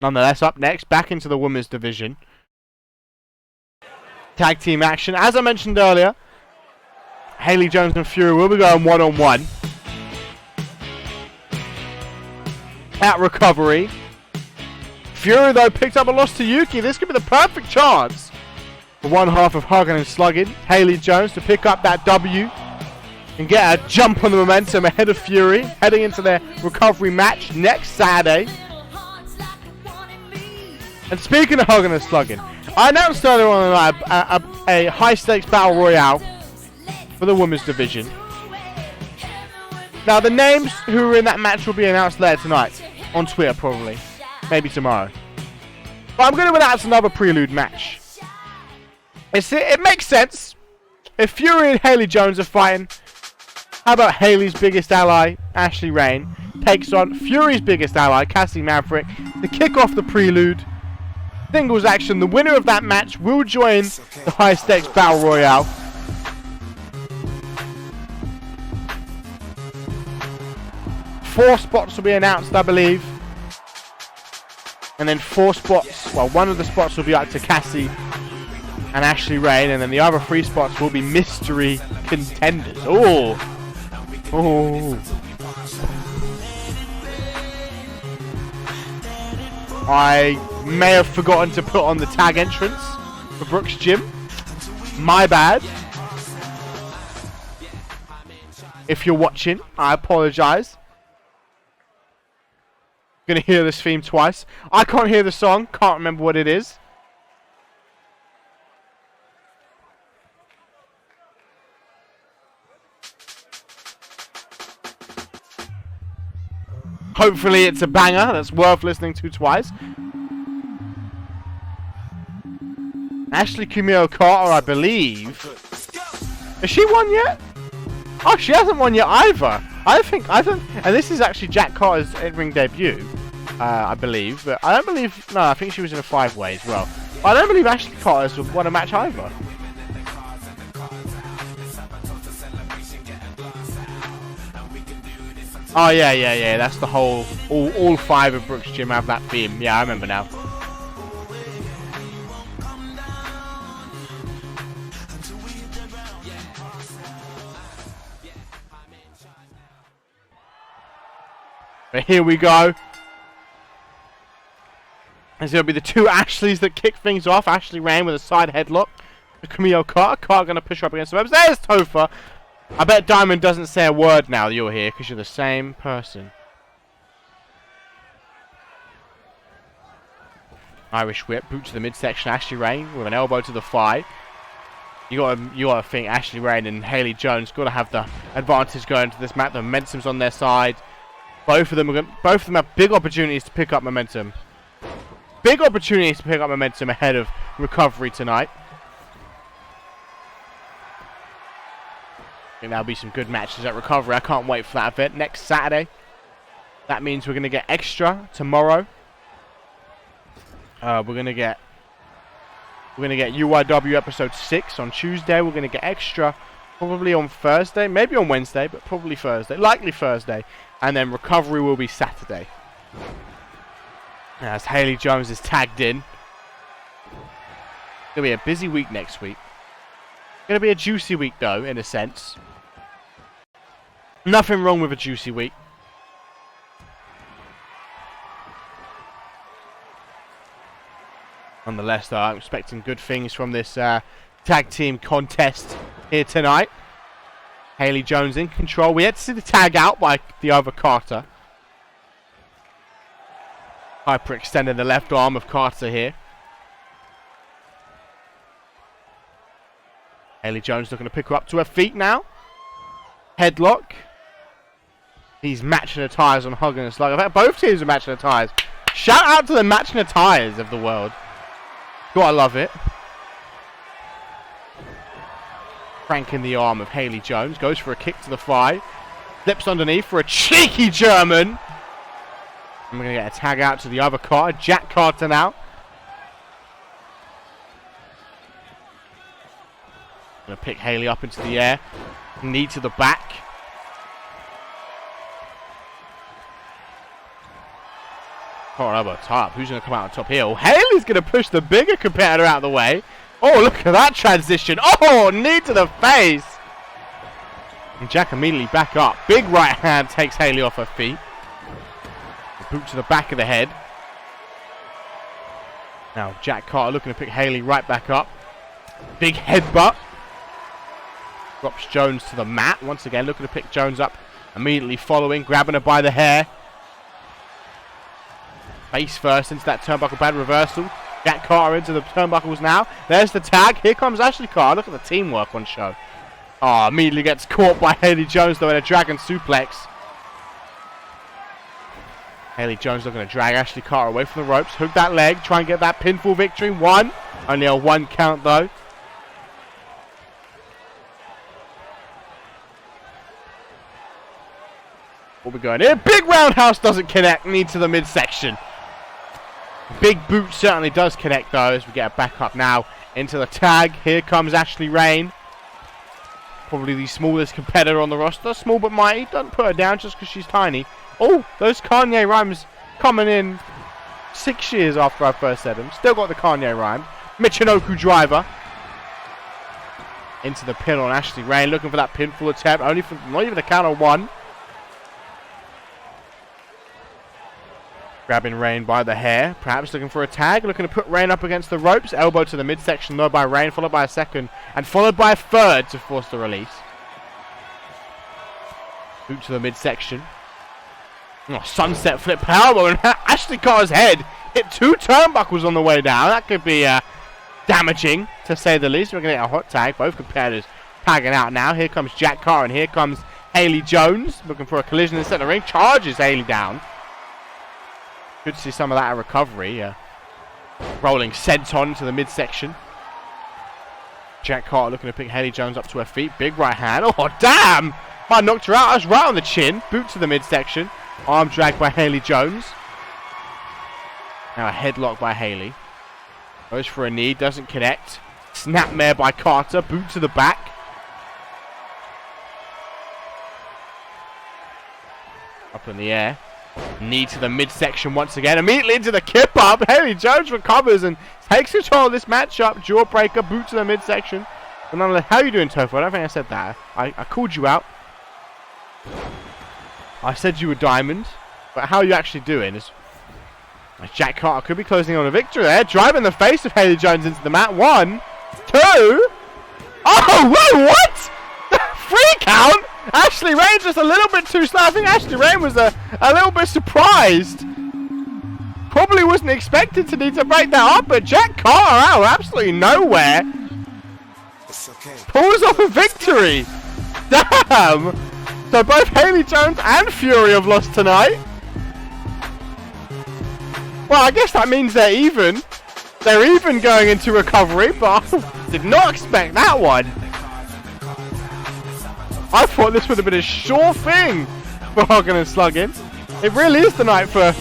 Speaker 1: Nonetheless, up next, back into the women's division. tag team action. As I mentioned earlier, Haley Jones and Fury will be going one-on-one at Recovery. Fury, though, picked up a loss to Yuki. This could be the perfect chance for one half of Hugging and Slugging. Haley Jones to pick up that W and get a jump on the momentum ahead of Fury, heading into their Recovery match next Saturday. And speaking of Hugging and Slugging, I announced earlier on a high-stakes battle royale for the women's division. Now, the names who are in that match will be announced later tonight on Twitter, probably. Maybe tomorrow. But I'm going to announce another prelude match. It makes sense. If Fury and Haley Jones are fighting, how about Haley's biggest ally, Ashley Rain, takes on Fury's biggest ally, Cassie Maverick, to kick off the prelude. Singles action. The winner of that match will join the high-stakes battle royale. Four spots will be announced, I believe. And then 4 spots, well, one of the spots will be up to Cassie and Ashley Rain, and then the other 3 spots will be mystery contenders. Oh! Oh! I may have forgotten to put on the tag entrance for Brooks Gym. My bad. If you're watching, I apologise. Gonna hear this theme twice. I can't hear the song. Can't remember what it is. Hopefully it's a banger that's worth listening to twice. Ashley Kumio Carter, I believe. Has she won yet? Oh, she hasn't won yet either. I think, and this is actually Jack Carter's in-ring debut, I believe. But I don't believe, no, I think she was in a 5-way as well. But I don't believe Ashley Carter's won a match either. Oh yeah. That's the whole, all 5 of Brooks Gym have that theme. Yeah, I remember now. But here we go. It's going to be the 2 Ashleys that kick things off. Ashley Rain with a side headlock to Camille Carter. Carter going to push her up against the ropes. There's Topher. I bet Diamond doesn't say a word now that you're here because you're the same person. Irish whip, boot to the midsection. Ashley Rain with an elbow to the thigh. You gotta think Ashley Rain and Haley Jones got to have the advantage going into this match. The momentum's on their side. Both of them have big opportunities to pick up momentum. Big opportunities to pick up momentum ahead of Recovery tonight. I think there'll be some good matches at Recovery. I can't wait for that event next Saturday. That means we're going to get extra tomorrow. We're going to get UIW episode 6 on Tuesday. We're going to get extra probably on Thursday, maybe on Wednesday, but probably Thursday, likely Thursday. And then Recovery will be Saturday. As Haley Jones is tagged in. It's going to be a busy week next week. It's going to be a juicy week, though, in a sense. Nothing wrong with a juicy week. Nonetheless, though, I'm expecting good things from this tag team contest here tonight. Haley Jones in control. We had to see the tag out by the other Carter. Hyper extending the left arm of Carter here. Haley Jones looking to pick her up to her feet now. Headlock. He's matching attires on Hugging and Slugging. In fact, both teams are matching attires. Shout out to the matching attires of the world. Gotta love it. Cranking the arm of Haley Jones. Goes for a kick to the thigh. Slips underneath for a cheeky German. And we're going to get a tag out to the other Carter. Jack Carter now. Going to pick Haley up into the air. Knee to the back. Carter elbow top. Who's going to come out on top here? Well, Haley's going to push the bigger competitor out of the way. Oh, look at that transition. Oh, knee to the face. And Jack immediately back up. Big right hand takes Haley off her feet. Boot to the back of the head. Now Jack Carter looking to pick Haley right back up. Big headbutt. Drops Jones to the mat. Once again looking to pick Jones up. Immediately following. Grabbing her by the hair. Face first into that turnbuckle bad reversal. Jack Carter into the turnbuckles now. There's the tag. Here comes Ashley Carter. Look at the teamwork on show. Oh, immediately gets caught by Haley Jones though in a dragon suplex. Haley Jones looking to drag Ashley Carter away from the ropes. Hook that leg. Try and get that pinfall victory. One. Only a 1 count though. What we going here? Big roundhouse doesn't connect. Knee to the midsection. Big boot certainly does connect though as we get a back up now into the tag. Here comes Ashley Rain. Probably the smallest competitor on the roster. Small but mighty. Doesn't put her down just because she's tiny. Oh, those Kanye rhymes coming in 6 years after I first said them. Still got the Kanye rhyme. Michinoku driver. Into the pin on Ashley Rain. Looking for that pinfall attempt. Only for not even a count of 1. Grabbing Rain by the hair. Perhaps looking for a tag. Looking to put Rain up against the ropes. Elbow to the midsection though by Rain. Followed by a second. And followed by a third to force the release. Boot to the midsection. Oh, sunset flip powerbomb. And Ashley Carter's head hit 2 turnbuckles on the way down. That could be damaging to say the least. We're going to get a hot tag. Both competitors tagging out now. Here comes Jack Carter and here comes Haley Jones. Looking for a collision in the center ring. Charges Haley down. Good to see some of that recovery. Rolling senton to the midsection. Jack Carter looking to pick Haley Jones up to her feet. Big right hand. Oh, damn! Might have knocked her out. That's right on the chin. Boot to the midsection. Arm drag by Haley Jones. Now a headlock by Haley. Goes for a knee. Doesn't connect. Snapmare by Carter. Boot to the back. Up in the air. Knee to the midsection once again. Immediately into the kip up. Haley Jones recovers and takes control of this matchup. Jawbreaker. Boot to the midsection. And I'm like, how are you doing, Tofu? I don't think I said that. I called you out. I said you were diamond. But how are you actually doing? Jack Carter could be closing on a victory there. Driving the face of Haley Jones into the mat. 1, 2. Oh, whoa, what? 3 count? Ashley Rain just a little bit too slow. I think Ashley Rain was a little bit surprised. Probably wasn't expected to need to break that up, but Jack Carter out of absolutely nowhere pulls off a victory. Damn! So both Haley Jones and Fury have lost tonight. Well, I guess that means they're even. They're even going into recovery, but I did not expect that one. I thought this would have been a sure thing for Hogan and Sluggin. It really is the night for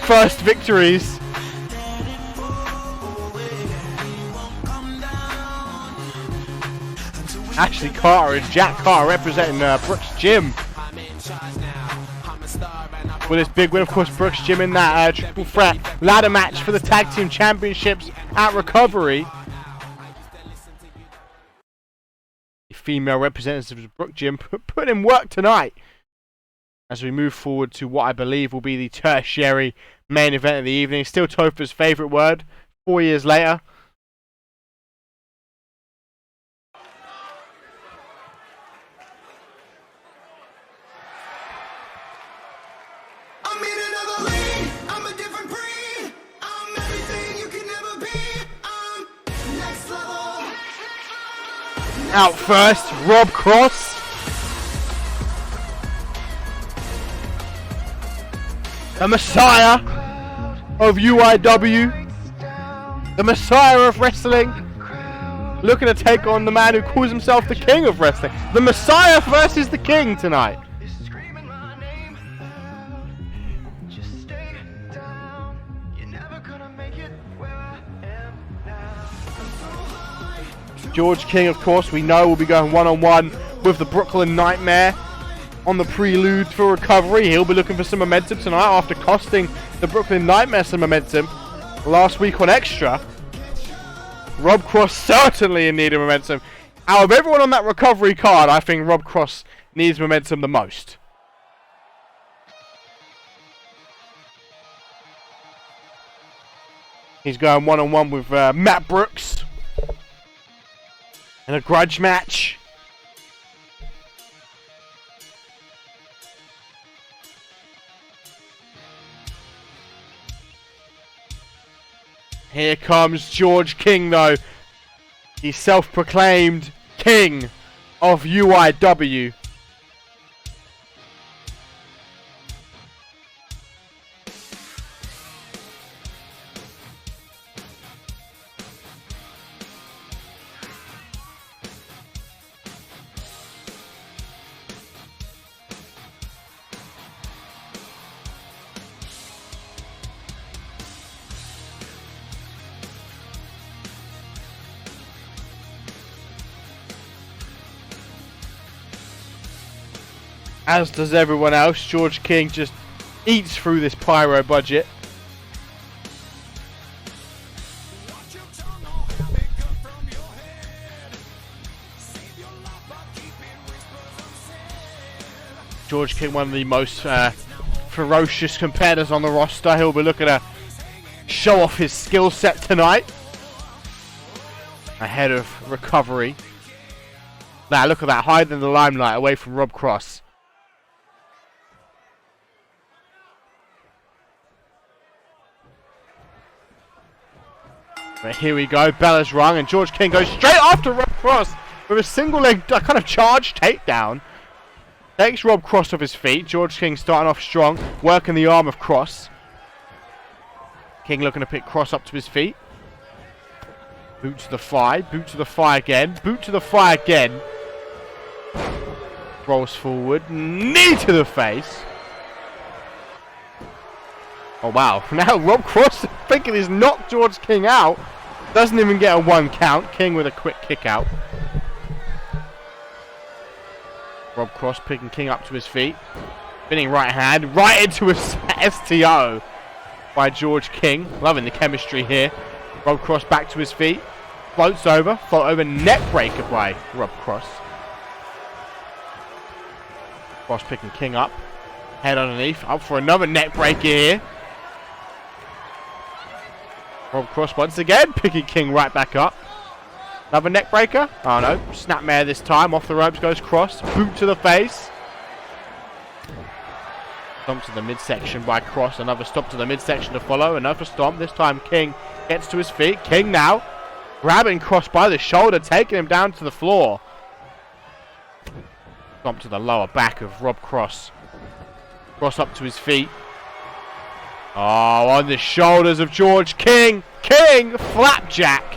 Speaker 1: first victories. Ashley Carter and Jack Carter representing Brooks Gym. With this big win, of course, Brooks Gym in that triple threat ladder match for the Tag Team Championships at Recovery. Female representatives of Brook Gym put in work tonight as we move forward to what I believe will be the tertiary main event of the evening. Still Topher's favourite word 4 years later. Out first, Rob Cross. The Messiah of UIW. The Messiah of wrestling. Looking to take on the man who calls himself the King of wrestling. The Messiah versus the King tonight. George King, of course, we know will be going one-on-one with the Brooklyn Nightmare on the prelude for Recovery. He'll be looking for some momentum tonight after costing the Brooklyn Nightmare some momentum last week on Extra. Rob Cross certainly in need of momentum. Out of everyone on that recovery card, I think Rob Cross needs momentum the most. He's going one-on-one with Matt Brooks in a grudge match. Here comes George King, though. He's self-proclaimed king of UIW. As does everyone else. George King just eats through this pyro budget. George King, one of the most ferocious competitors on the roster. He'll be looking to show off his skill set tonight ahead of recovery. Now look at that, hiding in the limelight away from Rob Cross. But here we go, bell is rung, and George King goes straight after Rob Cross with a single leg kind of charge takedown. Takes Rob Cross off his feet. George King starting off strong, working the arm of Cross. King looking to pick Cross up to his feet. Boot to the thigh, boot to the thigh again, boot to the thigh again. Rolls forward, knee to the face. Oh wow, now Rob Cross thinking he's knocked George King out. Doesn't even get a 1 count. King with a quick kick out. Rob Cross picking King up to his feet. Spinning right hand, right into a STO by George King. Loving the chemistry here. Rob Cross back to his feet. Float over, neck breaker by Rob Cross. Cross picking King up. Head underneath, up for another neck breaker here. Rob Cross once again, picking King right back up. Another neck breaker. Oh no, snapmare this time. Off the ropes goes Cross. Boot to the face. Stomp to the midsection by Cross. Another stomp to the midsection to follow. Another stomp. This time King gets to his feet. King now grabbing Cross by the shoulder, taking him down to the floor. Stomp to the lower back of Rob Cross. Cross up to his feet. Oh, on the shoulders of George King. King, flapjack.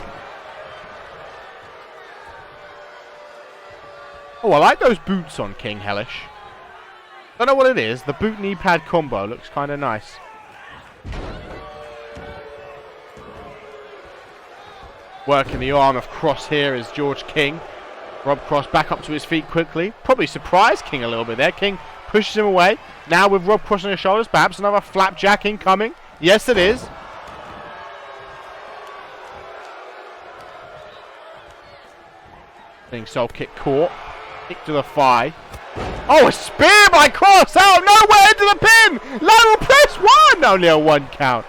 Speaker 1: Oh, I like those boots on King, Hellish. Don't know what it is. The boot knee pad combo looks kind of nice. Working the arm of Cross here is George King. Rob Cross back up to his feet quickly. Probably surprised King a little bit there. King pushes him away. Now with Rob Cross on his shoulders, perhaps another flapjack incoming. Yes, it is. Being soul kick caught. Kick to the thigh. Oh, a spear by Cross out of nowhere into the pin. Lateral press 1. Only a 1 count.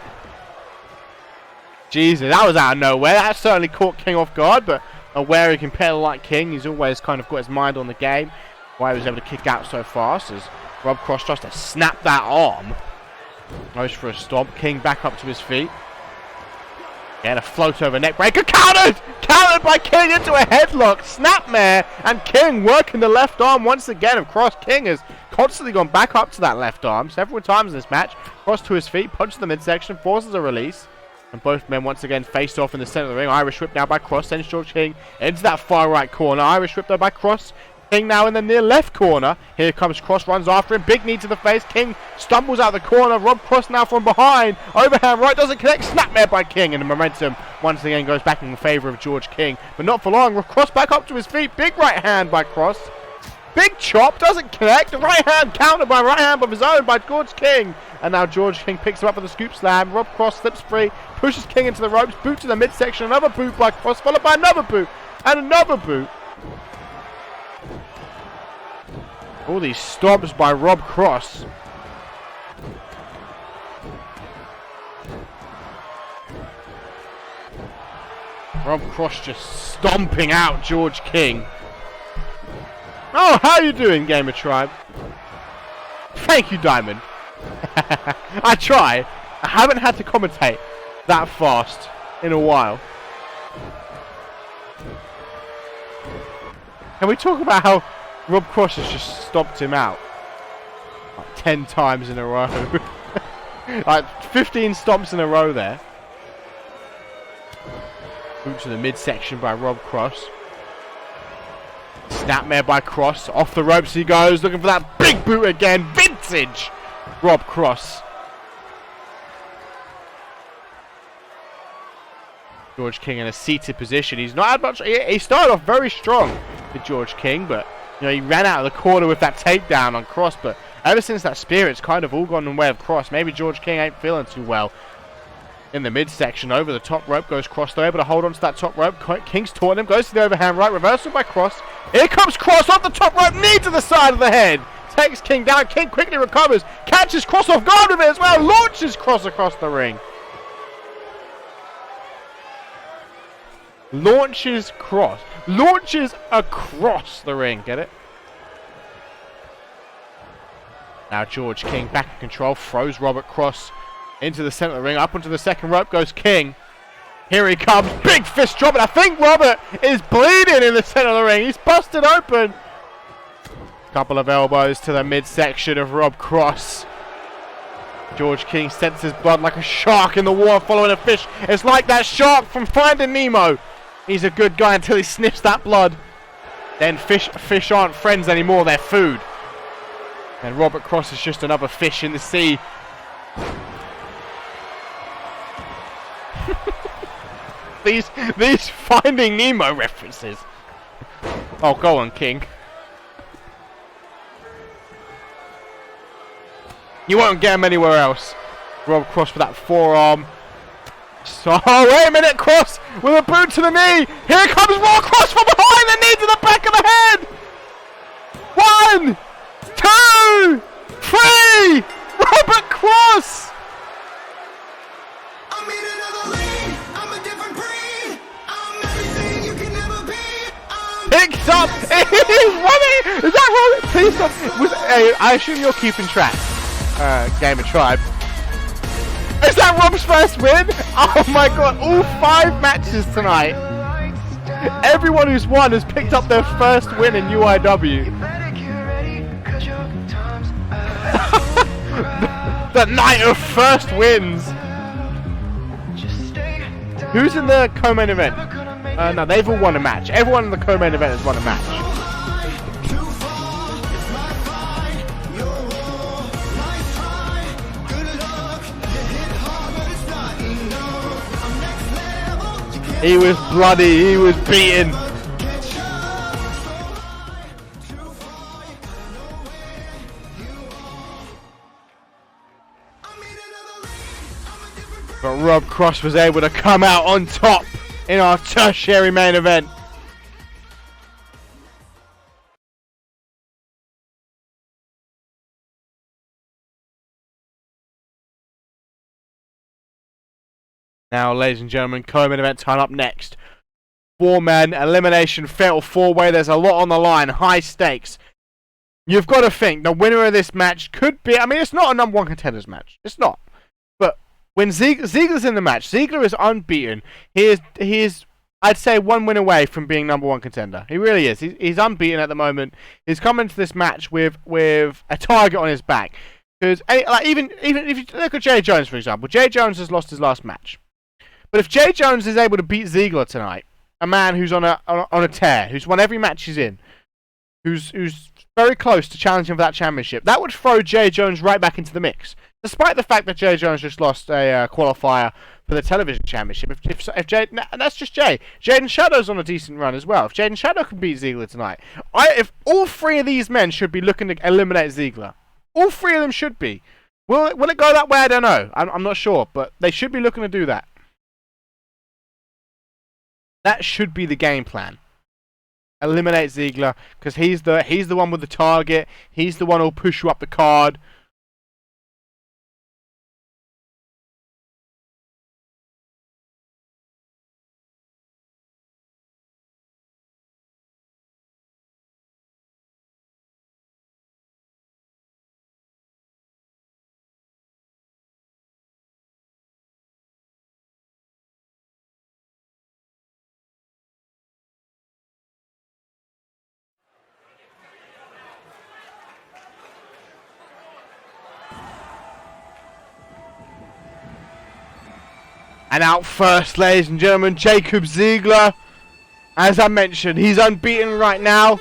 Speaker 1: Jesus, that was out of nowhere. That certainly caught King off guard, but a wary competitor like King, he's always kind of got his mind on the game. Why he was able to kick out so fast as Rob Cross tries to snap that arm. Goes for a stomp. King back up to his feet. Again, a float over neck breaker. Countered! Countered by King into a headlock. Snapmare. And King working the left arm once again of Cross. King has constantly gone back up to that left arm several times in this match. Cross to his feet. Punches the midsection. Forces a release. And both men once again faced off in the center of the ring. Irish whip now by Cross. Sends George King into that far right corner. Irish whip though by Cross. King now in the near left corner. Here comes Cross, runs after him. Big knee to the face. King stumbles out the corner. Rob Cross now from behind. Overhand right, doesn't connect. Snapmare by King. And the momentum once again goes back in favor of George King. But not for long. Cross back up to his feet. Big right hand by Cross. Big chop, doesn't connect. Right hand countered by right hand of his own by George King. And now George King picks him up for the scoop slam. Rob Cross slips free, pushes King into the ropes, boot to the midsection, another boot by Cross, followed by another boot, and another boot. All these stomps by Rob Cross. Rob Cross just stomping out George King. Oh, how you doing, Gamer Tribe? Thank you, Diamond. I try. I haven't had to commentate that fast in a while. Can we talk about how Rob Cross has just stomped him out? Like 10 times in a row. Like 15 stomps in a row there. Boot to the midsection by Rob Cross. Snapmare by Cross. Off the ropes he goes, looking for that big boot again. Vintage Rob Cross. George King in a seated position. He's not had much. He started off very strong with George King, but you know, he ran out of the corner with that takedown on Cross. But ever since that spear, it's kind of all gone in the way of Cross. Maybe George King ain't feeling too well. In the midsection, over the top rope goes Cross. They're able to hold on to that top rope. King's taunting him, goes to the overhand right, reversal by Cross. Here comes Cross off the top rope, knee to the side of the head. Takes King down. King quickly recovers, catches Cross off guard with it as well, launches Cross across the ring. Launches Cross. Launches across the ring, get it? Now George King back in control, throws Robert Cross into the center of the ring. Up onto the second rope goes King. Here he comes. Big fist drop. And I think Robert is bleeding in the center of the ring. He's busted open. Couple of elbows to the midsection of Rob Cross. George King senses blood like a shark in the water following a fish. It's like that shark from Finding Nemo. He's a good guy until he sniffs that blood. Then fish aren't friends anymore. They're food. And Robert Cross is just another fish in the sea. These Finding Nemo references. Oh, go on, King. You won't get him anywhere else. Rob Cross with that forearm. So, oh, wait a minute, Cross with a boot to the knee. Here comes Rob Cross from behind the knee to the back of the head. 1, 2, 3. Robert Cross. Picked up. He's running. Is that Rob? Please stop. I assume you're keeping track. Gamer Tribe. Is that Rob's first win? Oh my god, all 5 matches tonight. Everyone who's won has picked up their first win in UIW. The night of first wins. Who's in the co-main event? No, they've all won a match. Everyone in the co-main event has won a match. He was bloody, he was beaten. But Rob Cross was able to come out on top in our tertiary main event. Now, ladies and gentlemen, co-main event time up next. 4-man elimination fatal 4-way. There's a lot on the line. High stakes. You've got to think the winner of this match could be... I mean, it's not a number 1 contenders match. It's not. But when Ziegler's in the match, Ziegler is unbeaten. He is, I'd say, 1 win away from being number 1 contender. He really is. He's unbeaten at the moment. He's come into this match with a target on his back. Because like, even if you look at Jay Jones, for example. Jay Jones has lost his last match. But if Jay Jones is able to beat Ziegler tonight, a man who's on a tear, who's won every match he's in, who's very close to challenging for that championship, that would throw Jay Jones right back into the mix. Despite the fact that Jay Jones just lost a qualifier for the television championship, if Jay, and that's just Jay. Jaden Shadow's on a decent run as well. If Jaden Shadow can beat Ziggler tonight, if all three of these men should be looking to eliminate Ziggler. All three of them should be. Will it go that way? I don't know. I'm not sure, but they should be looking to do that. That should be the game plan. Eliminate Ziggler, because he's the one with the target. He's the one who'll push you up the card. And out first, ladies and gentlemen, Jacob Ziggler. As I mentioned, he's unbeaten right now.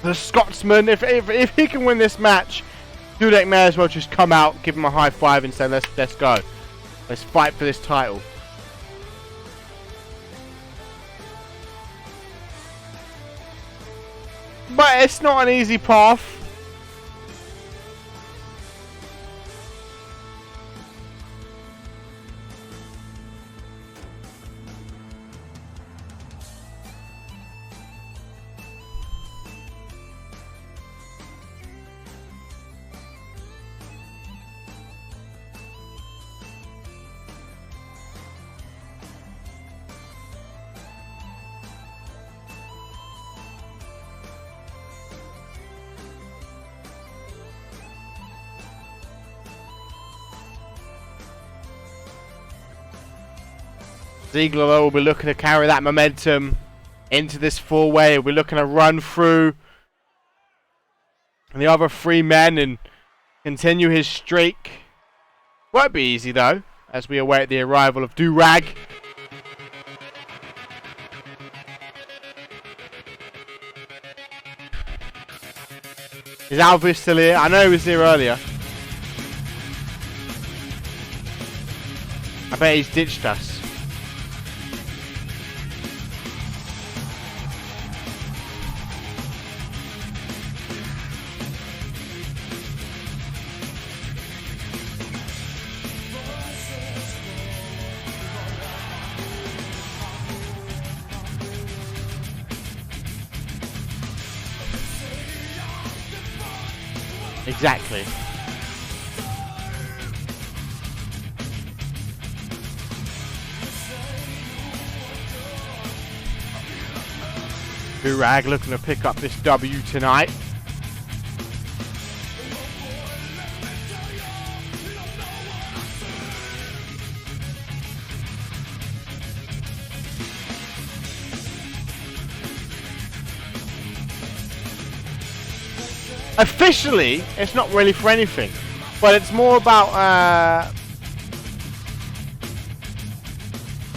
Speaker 1: The Scotsman, if he can win this match, Dudek may as well just come out, give him a high five and say, let's go. Let's fight for this title. But it's not an easy path. Ziggler, though, will be looking to carry that momentum into this four-way. We're looking to run through the other three men and continue his streak. Won't be easy, though, as we await the arrival of Durag. Is Alvis still here? I know he was here earlier. I bet he's ditched us. Exactly. Durag looking to pick up this W tonight. Officially, it's not really for anything, but it's more about,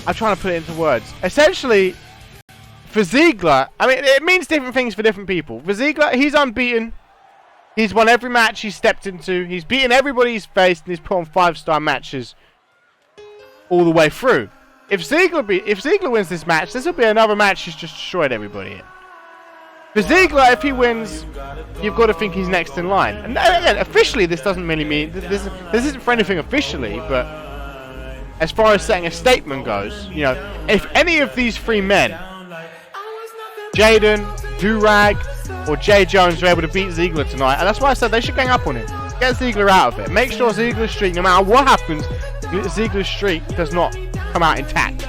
Speaker 1: I'm trying to put it into words. Essentially, for Ziggler, I mean, it means different things for different people. For Ziggler, he's unbeaten. He's won every match he's stepped into. He's beaten everybody he's faced, and he's put on 5-star matches all the way through. If Ziggler wins this match, this will be another match he's just destroyed everybody in. For Ziggler, if he wins, you've got to think he's next in line. And again, officially, this doesn't really mean this isn't for anything officially, but as far as setting a statement goes, you know, if any of these three men, Jaden, Durag, or Jay Jones, are able to beat Ziggler tonight, and that's why I said they should gang up on him. Get Ziggler out of it. Make sure Ziggler's streak, no matter what happens, Ziggler's streak does not come out intact.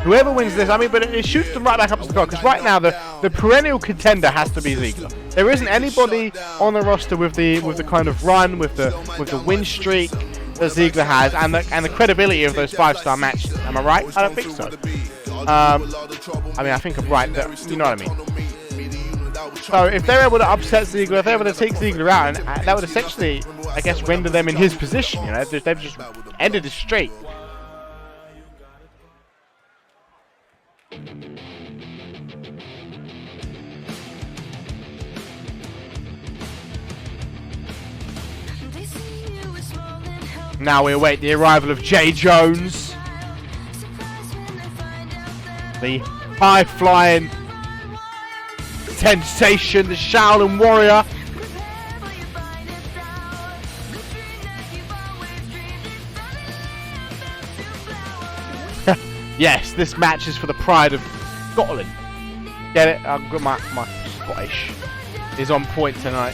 Speaker 1: Whoever wins this, I mean, but it shoots them right back up to the card, because right now the perennial contender has to be Ziggler. There isn't anybody on the roster with the kind of run, with the win streak that Ziggler has, and the credibility of those 5-star matches. Am I right? I don't think so. I mean, I think I'm right. You know what I mean. So if they're able to upset Ziegler, if they're able to take Ziegler out, and that would essentially, I guess, render them in his position. You know, they've just ended his streak. Now we await the arrival of Jay Jones, the high-flying sensation, the Shaolin Warrior. Yes, this match is for the pride of Scotland. Get it? I've got my Scottish is on point tonight.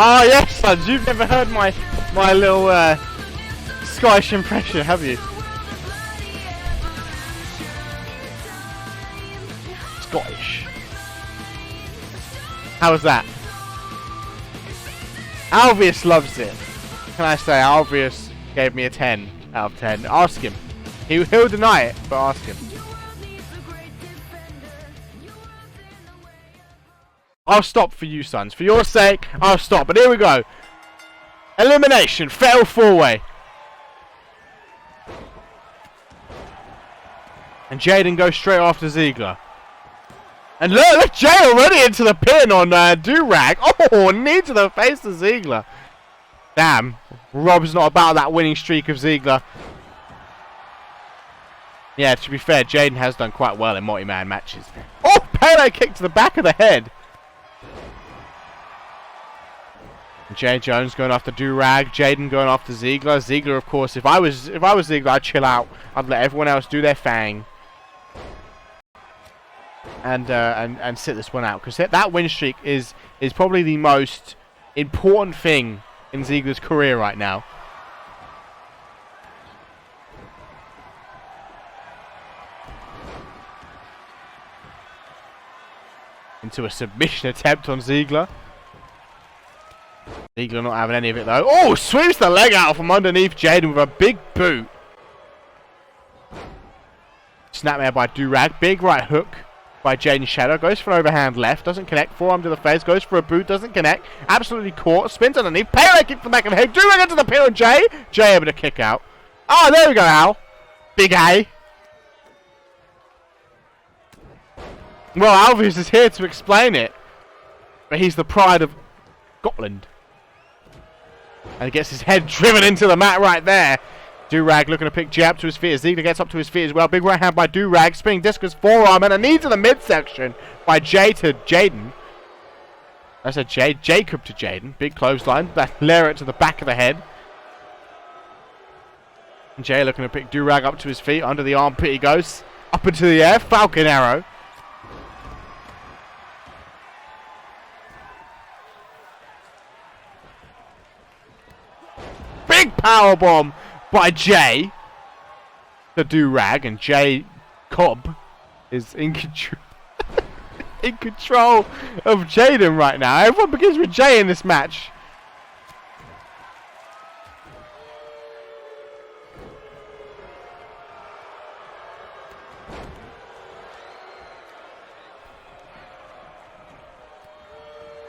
Speaker 1: Oh yes, sons, you've never heard my little Scottish impression, have you? Scottish. How was that? Alvius loves it. Can I say Alvius gave me a 10 out of 10. Ask him. He'll deny it, but ask him. I'll stop for you, sons. For your sake, I'll stop. But here we go. Elimination. Fatal 4-way. And Jaden goes straight after Ziegler. And look, Jay already into the pin on Durag. Oh, knee to the face of Ziegler. Damn. Rob's not about that winning streak of Ziegler. Yeah, to be fair, Jaden has done quite well in multi-man matches. Oh, Pele kick to the back of the head. Jay Jones going after Durag, Jaden going after Ziegler. Ziegler, of course, if I was Ziegler, I'd chill out. I'd let everyone else do their thing, and sit this one out, because that win streak is probably the most important thing in Ziegler's career right now. Into a submission attempt on Ziegler. Ziegler not having any of it though. Oh, sweeps the leg out from underneath Jaden with a big boot. Snapmare by Durag. Big right hook by Jaden Shadow. Goes for an overhand left. Doesn't connect. Forearm to the face. Goes for a boot. Doesn't connect. Absolutely caught. Spins underneath. Pele kick to the back of the head. Durag into the pin on Jay. Jay able to kick out. Oh, there we go, Al. Big A. Well, Alvius is here to explain it. But he's the pride of Scotland. And he gets his head driven into the mat right there. Durag looking to pick Jay up to his feet as Ziegler gets up to his feet as well. Big right hand by Durag. Spinning discus forearm and a knee to the midsection by Jay to Jaden. That's a Jacob to Jaden. Big clothesline. That lariat to the back of the head. And Jay looking to pick Durag up to his feet. Under the armpit he goes. Up into the air. Falcon arrow. Big powerbomb by Jay to Durag, and Jay Cobb is in control of Jaden right now. Everyone begins with Jay in this match.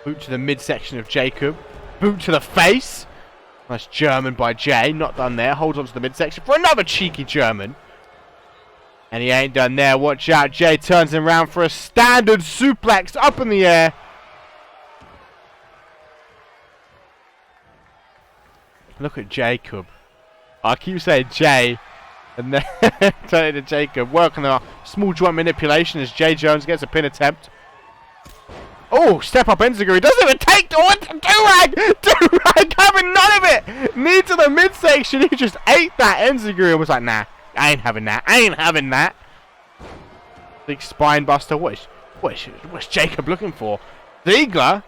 Speaker 1: Boot to the midsection of Jacob. Boot to the face. Nice German by Jay. Not done there. Holds on to the midsection for another cheeky German. And he ain't done there. Watch out. Jay turns him around for a standard suplex up in the air. Look at Jacob. I keep saying Jay. And then turn it to Jacob. Working on a small joint manipulation as Jay Jones gets a pin attempt. Oh, step up Enziguri. Doesn't even take to it. Durag having none of it. Knee to the midsection. He just ate that. Enziguri was like, nah, I ain't having that. I ain't having that. Big spine buster. What's Jacob looking for? Ziegler.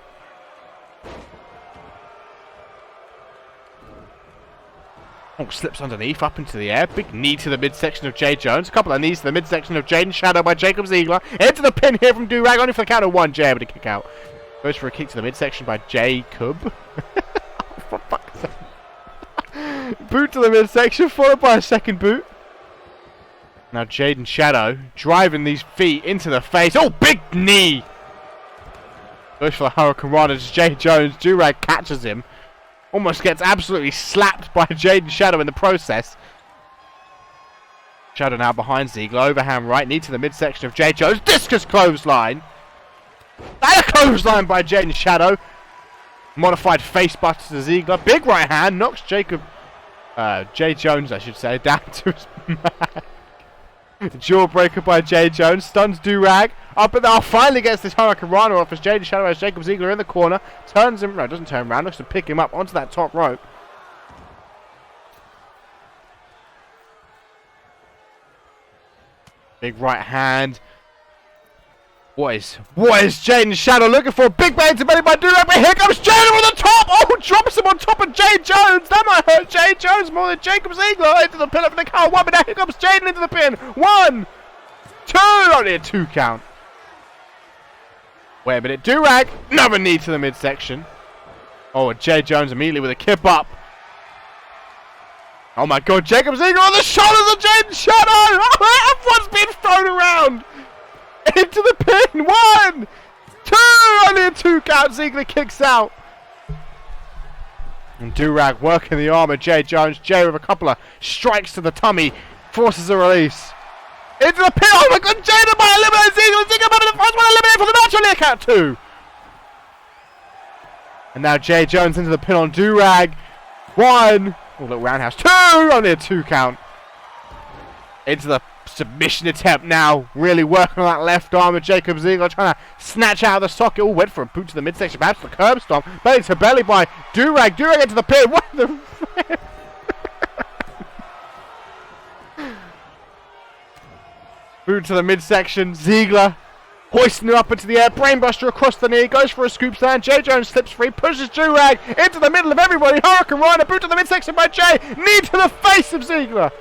Speaker 1: Oh, slips underneath, up into the air. Big knee to the midsection of Jay Jones. A couple of knees to the midsection of Jaden Shadow by Jacob Ziegler. Into the pin here from Durag, only for the count of one. Jay able to kick out. Goes for a kick to the midsection by Jacob. For fuck's sake. Boot to the midsection, followed by a second boot. Now Jaden Shadow driving these feet into the face. Oh, big knee! Goes for the Hurricane Run as Jay Jones. Durag catches him. Almost gets absolutely slapped by Jaden Shadow in the process. Shadow now behind Ziegler. Overhand right. Knee to the midsection of Jay Jones. Discus clothesline. And a clothesline by Jaden Shadow. Modified face buster to Ziegler. Big right hand. Knocks Jay Jones, I should say, down to his mat. Jawbreaker by Jay Jones. Stuns Durag. Up and now finally gets this Hurricane Rana off as Jaden Shadow has Jacob Ziegler in the corner. Turns him. No, doesn't turn around. Looks to pick him up onto that top rope. Big right hand. What is Jaden Shadow looking for? Big bang to belly by Durag, but here comes Jaden on the top! Oh, drops him on top of Jay Jones! That might hurt Jay Jones more than Jacob Ziegler into the pin up for the count. One, but now here comes Jaden into the pin. 1, 2, only a 2 count. Wait a minute, Durag, another knee to the midsection. Oh, and Jay Jones immediately with a kip up. Oh my god, Jacob Ziegler on the shoulders of Jaden Shadow! Oh, everyone's being thrown around! Into the pin! 1, 2! Only a 2 count. Ziegler kicks out. And Durag working the arm of Jay Jones. Jay with a couple of strikes to the tummy. Forces a release. Into the pin! Oh my god, Jaden might eliminate Ziegler! Ziegler might be the first one eliminated for the match! Only a count 2! And now Jay Jones into the pin on Durag. 1! Oh, little roundhouse. 2! Only a 2 count. Into the submission attempt now. Really working on that left arm of Jacob Ziegler. Trying to snatch out of the socket. Oh, went for a boot to the midsection. Perhaps the curb stomp. Belly to belly by Durag. Durag into the pin. What the boot to the midsection. Ziegler hoisting him up into the air. Brainbuster across the knee. Goes for a scoop stand. Jay Jones slips free. Pushes Durag into the middle of everybody. Hurricane Rana. Boot to the midsection by Jay. Knee to the face of Ziegler.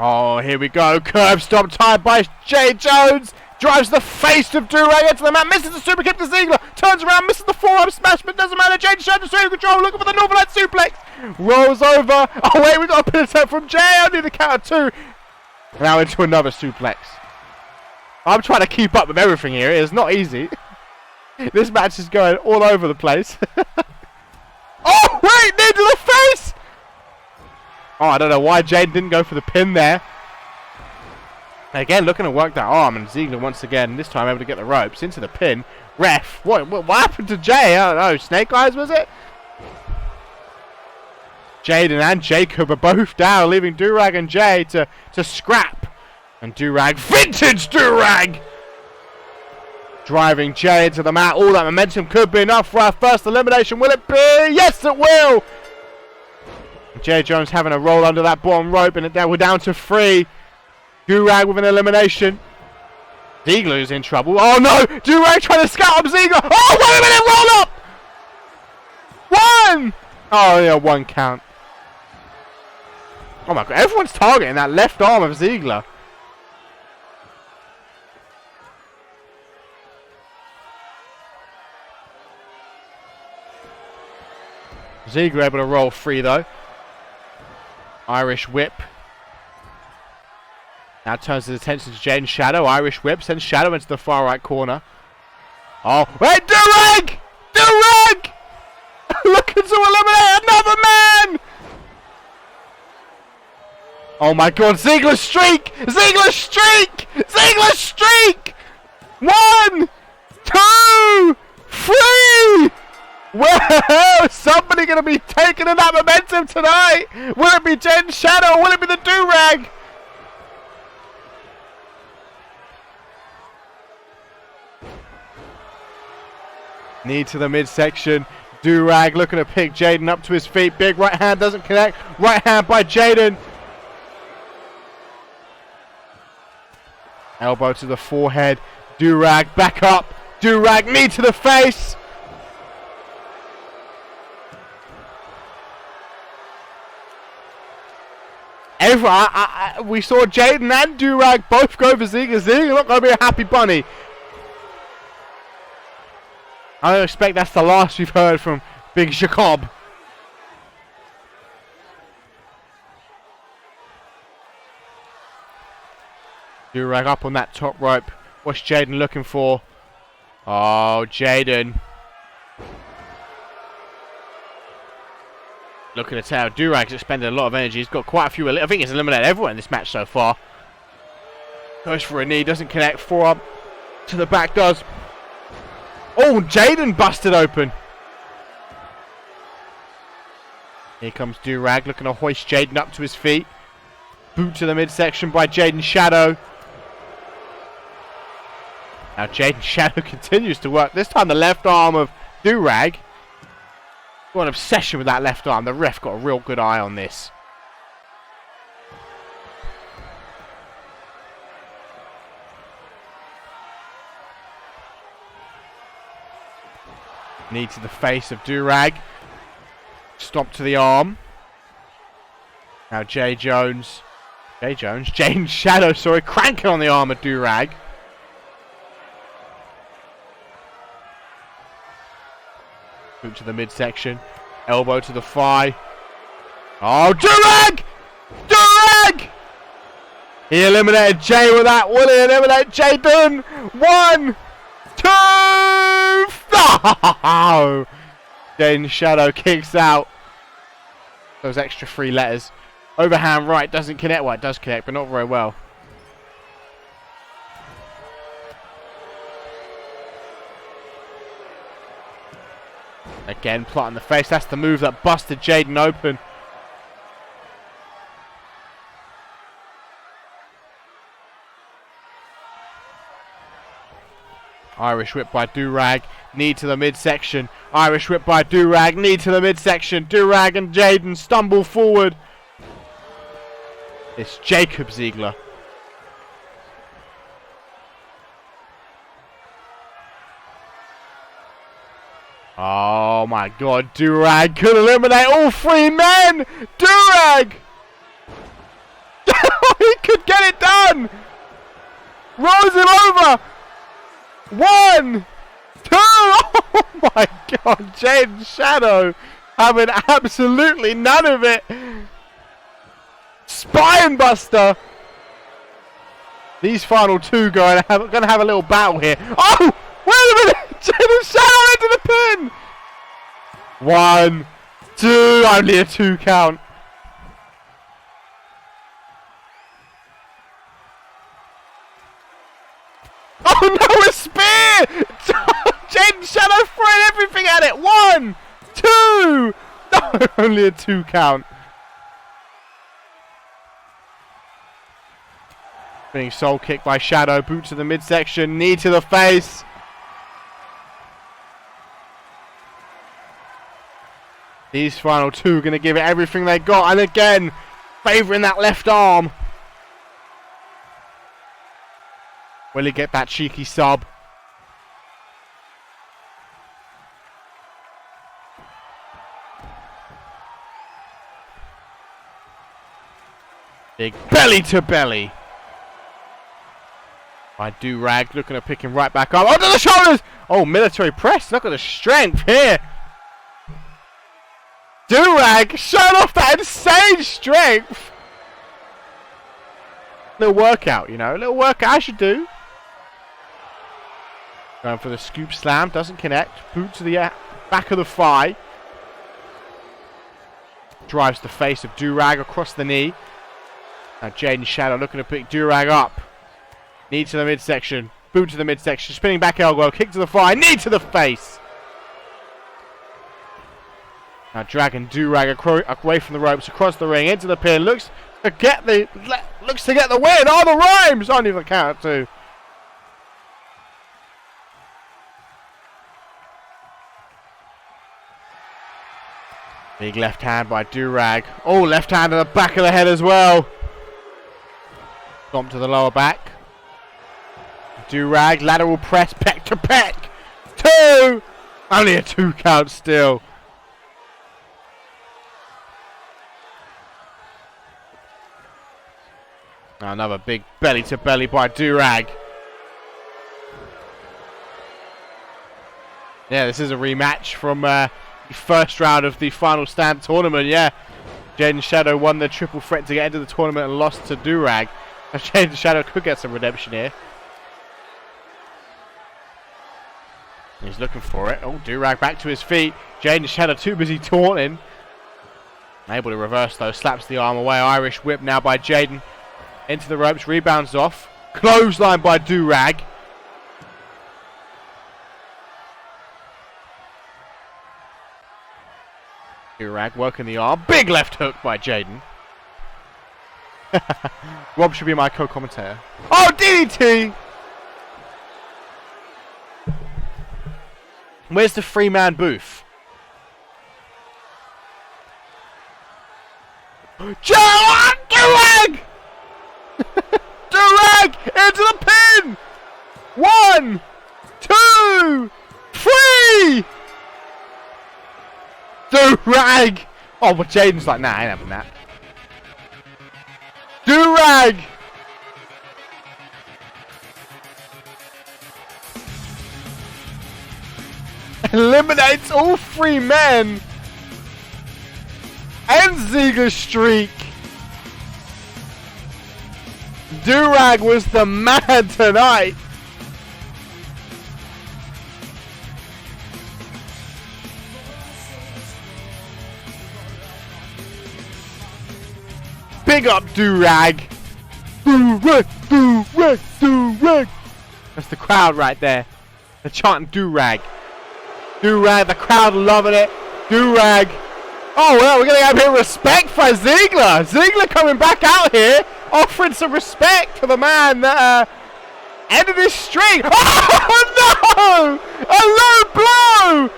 Speaker 1: Oh, here we go. Curb stop tied by Jay Jones. Drives the face of Durag into the mat. Misses the super kick to Ziegler. Turns around. Misses the forearm smash, but doesn't matter. Jay Jones in control. Looking for the Northern Light suplex. Rolls over. Oh, wait. We got a pin attempt from Jay. Only the count of 2. Now into another suplex. I'm trying to keep up with everything here. It's not easy. This match is going all over the place. Oh, wait. Knee to the face. Oh, I don't know why Jade didn't go for the pin there. Again, looking to work that arm, and Ziegler once again, this time able to get the ropes into the pin. Ref, what happened to Jay? I don't know. Snake Eyes, was it? Jaden and Jacob are both down, leaving Durag and Jay to scrap. And Durag, vintage Durag! Driving Jay into the mat. All that momentum could be enough for our first elimination. Will it be? Yes, it will! Jay Jones having a roll under that bottom rope, and we're down to 3. Durag with an elimination. Ziegler's in trouble. Oh no! Durag trying to scout up Ziegler. Oh, wait a minute! Roll up! 1! Oh yeah, 1 count. Oh my god, everyone's targeting that left arm of Ziegler. Ziegler able to roll free though. Irish whip. Now turns his attention to Jaden Shadow. Irish whip sends Shadow into the far right corner. Oh, wait, Durag! Durag! Looking to eliminate another man! Oh my god, Ziegler's streak! Ziegler's streak! Ziegler's streak! 1, 2, 3! Well, somebody going to be taking in that momentum tonight. Will it be Jaden Shadow or will it be the Durag? Knee to the midsection. Durag looking to pick Jaden up to his feet. Big right hand doesn't connect. Right hand by Jaden. Elbow to the forehead. Durag back up. Durag knee to the face. We saw Jaden and Durag both go for Ziegler. Ziegler not going to be a happy bunny. I don't expect that's the last we've heard from Big Jacob. Durag up on that top rope. What's Jaden looking for? Oh, Jaden. Looking at how Durag's expended a lot of energy. He's got quite a few. I think he's eliminated everyone in this match so far. Goes for a knee, doesn't connect. Forearm to the back, does. Oh, Jaden busted open. Here comes Durag, looking to hoist Jaden up to his feet. Boot to the midsection by Jaden Shadow. Now Jaden Shadow continues to work. This time the left arm of Durag. Got an obsession with that left arm. The ref got a real good eye on this. Knee to the face of Durag. Stomp to the arm. Now Jaden Shadow, sorry, cranking on the arm of Durag. Boot to the midsection. Elbow to the thigh. Oh, Durag! Durag! He eliminated Jay with that. Will he eliminate Jaden? 1, 2, no! Jaden Shadow kicks out. Those extra 3 letters. Overhand right doesn't connect. Well, it does connect, but not very well. Again, plot in the face. That's the move that busted Jaden open. Irish whip by Durag. Knee to the midsection. Irish whip by Durag. Knee to the midsection. Durag and Jaden stumble forward. It's Jacob Ziegler. Oh my god, Durag could eliminate all 3 men! Durag! He could get it done! Rolls him over! 1, 2, oh my god, Jaden Shadow having absolutely none of it. Spine buster. These final 2 going to have a little battle here. Oh, wait a minute! Jaden Shadow into the pin. 1, 2, only a 2 count. Oh no, a spear! Jaden Shadow throwing everything at it. 1, 2. No, only a 2 count. Being soul kicked by Shadow. Boot to the midsection. Knee to the face. These final 2 are going to give it everything they got. And again, favouring that left arm. Will he get that cheeky sub? Big belly to belly. By Durag, looking to pick him right back up. Under the shoulders! Oh, military press. Look at the strength here. Durag showing off that insane strength. Little workout, you know. Little workout I should do. Going for the scoop slam. Doesn't connect. Boot to the back of the thigh. Drives the face of Durag across the knee. Now Jaden Shadow looking to pick Durag up. Knee to the midsection. Boot to the midsection. Spinning back elbow. Kick to the thigh. Knee to the face. Now dragging Durag away from the ropes, across the ring, into the pin. Looks to get the win. Oh, the rhymes! Only the count of 2. Big left hand by Durag. Oh, left hand to the back of the head as well. Stomp to the lower back. Durag, lateral press, peck to peck. 2! Only a 2 count still. Now another big belly to belly by Durag. Yeah, this is a rematch from the first round of the final stand tournament. Yeah, Jaden Shadow won the triple threat to get into the tournament and lost to Durag. Jade the Shadow could get some redemption here. He's looking for it. Oh, Durag back to his feet. Jade the Shadow too busy taunting. Able to reverse though. Slaps the arm away. Irish whip now by Jaden. Into the ropes. Rebounds off. Clothesline by Durag. Durag working the arm. Big left hook by Jaden. Rob should be my co-commentator. Oh, DDT! Where's the three-man booth? Durag! Durag into the pin! 1, 2, 3! Durag! Oh, but Jaden's like, nah, I ain't having that. Durag! Eliminates all 3 men! Ends Ziegler's streak! Durag was the man tonight! Big up Durag! Durag! Durag! Durag! That's the crowd right there. They're chanting Durag. Durag, the crowd loving it. Durag. Oh well, we're gonna have a bit of respect for Ziegler. Ziegler coming back out here, offering some respect to the man that ended his streak. Oh no! A low blow!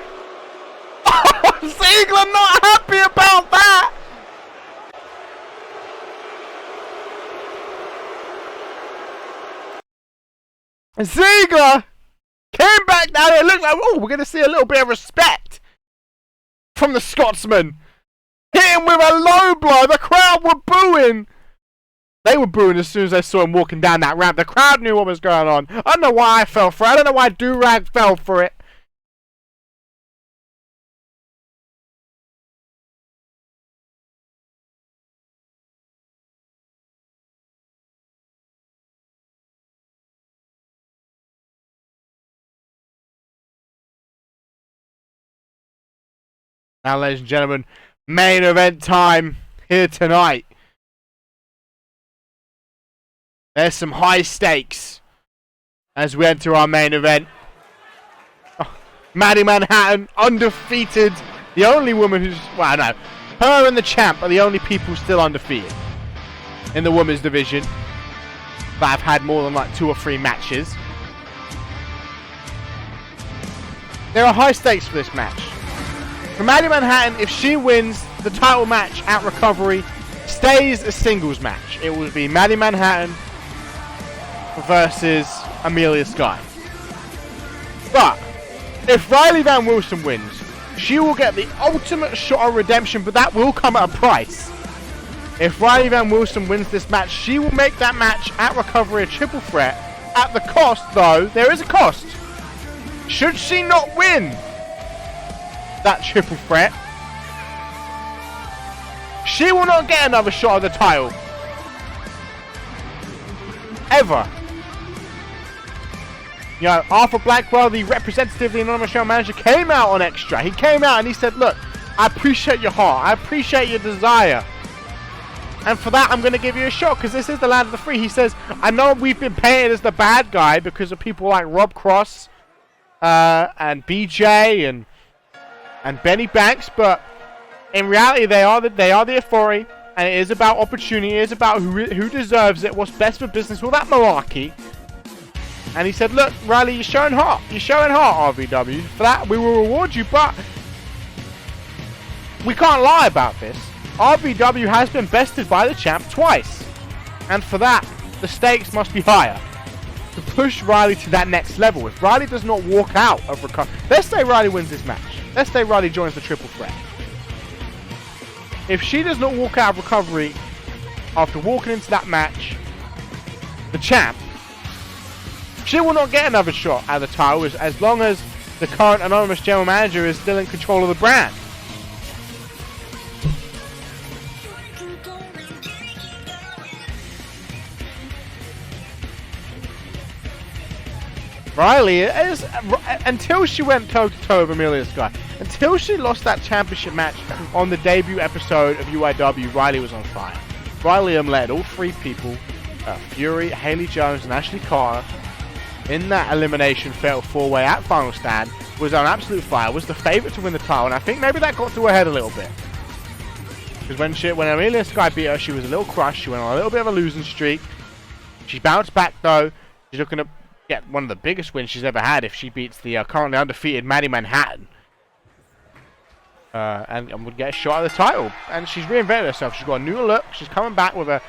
Speaker 1: Oh, Ziegler not happy about that. Ziegler came back down here. Looked like, oh, we're going to see a little bit of respect from the Scotsman. Hit him with a low blow. The crowd were booing. They were booing as soon as they saw him walking down that ramp. The crowd knew what was going on. I don't know why I fell for it. I don't know why Durag fell for it. Now, ladies and gentlemen, main event time here tonight. There's some high stakes as we enter our main event. Oh, Maddie Manhattan, undefeated. The only woman who's, well, no, her and the champ are the only people still undefeated in the women's division that have had more than like 2 or 3 matches. There are high stakes for this match. For Maddie Manhattan, if she wins the title match at Recovery, stays a singles match. It will be Maddie Manhattan versus Amelia Sky. But if Riley Van Wilson wins, she will get the ultimate shot of redemption, but that will come at a price. If Riley Van Wilson wins this match, she will make that match at Recovery a triple threat. At the cost, though, there is a cost. Should she not win that triple threat, she will not get another shot of the title. Ever. You know, Arthur Blackwell, the representative, the Anonymous Show manager, came out on Extra. He came out and he said, look, I appreciate your heart. I appreciate your desire. And for that, I'm going to give you a shot because this is the land of the free. He says, I know we've been painted as the bad guy because of people like Rob Cross and BJ and Benny Banks, but in reality, they are the authority, and it is about opportunity. It is about who deserves it, what's best for business, all that malarkey. And he said, look, Riley, you're showing heart. You're showing heart, RVW. For that, we will reward you, but we can't lie about this. RVW has been bested by the champ twice, and for that, the stakes must be higher to push Riley to that next level. If Riley does not walk out of Recovery, let's say Riley wins this match. Let's say Riley joins the triple threat. If she does not walk out of Recovery after walking into that match, the champ, she will not get another shot at the title as long as the current Anonymous General Manager is still in control of the brand. Riley is, until she went toe-to-toe with Amelia Sky, until she lost that championship match on the debut episode of UIW, Riley was on fire. Riley led all three people, Fury, Haley Jones, and Ashley Carter, in that elimination fatal four-way at Final Stand, was on absolute fire, was the favourite to win the title, and I think maybe that got to her head a little bit. Because when Amelia Sky beat her, she was a little crushed, she went on a little bit of a losing streak. She bounced back though, she's looking to get one of the biggest wins she's ever had if she beats the currently undefeated Maddie Manhattan. And would get a shot at the title. And she's reinvented herself, she's got a new look, she's coming back with a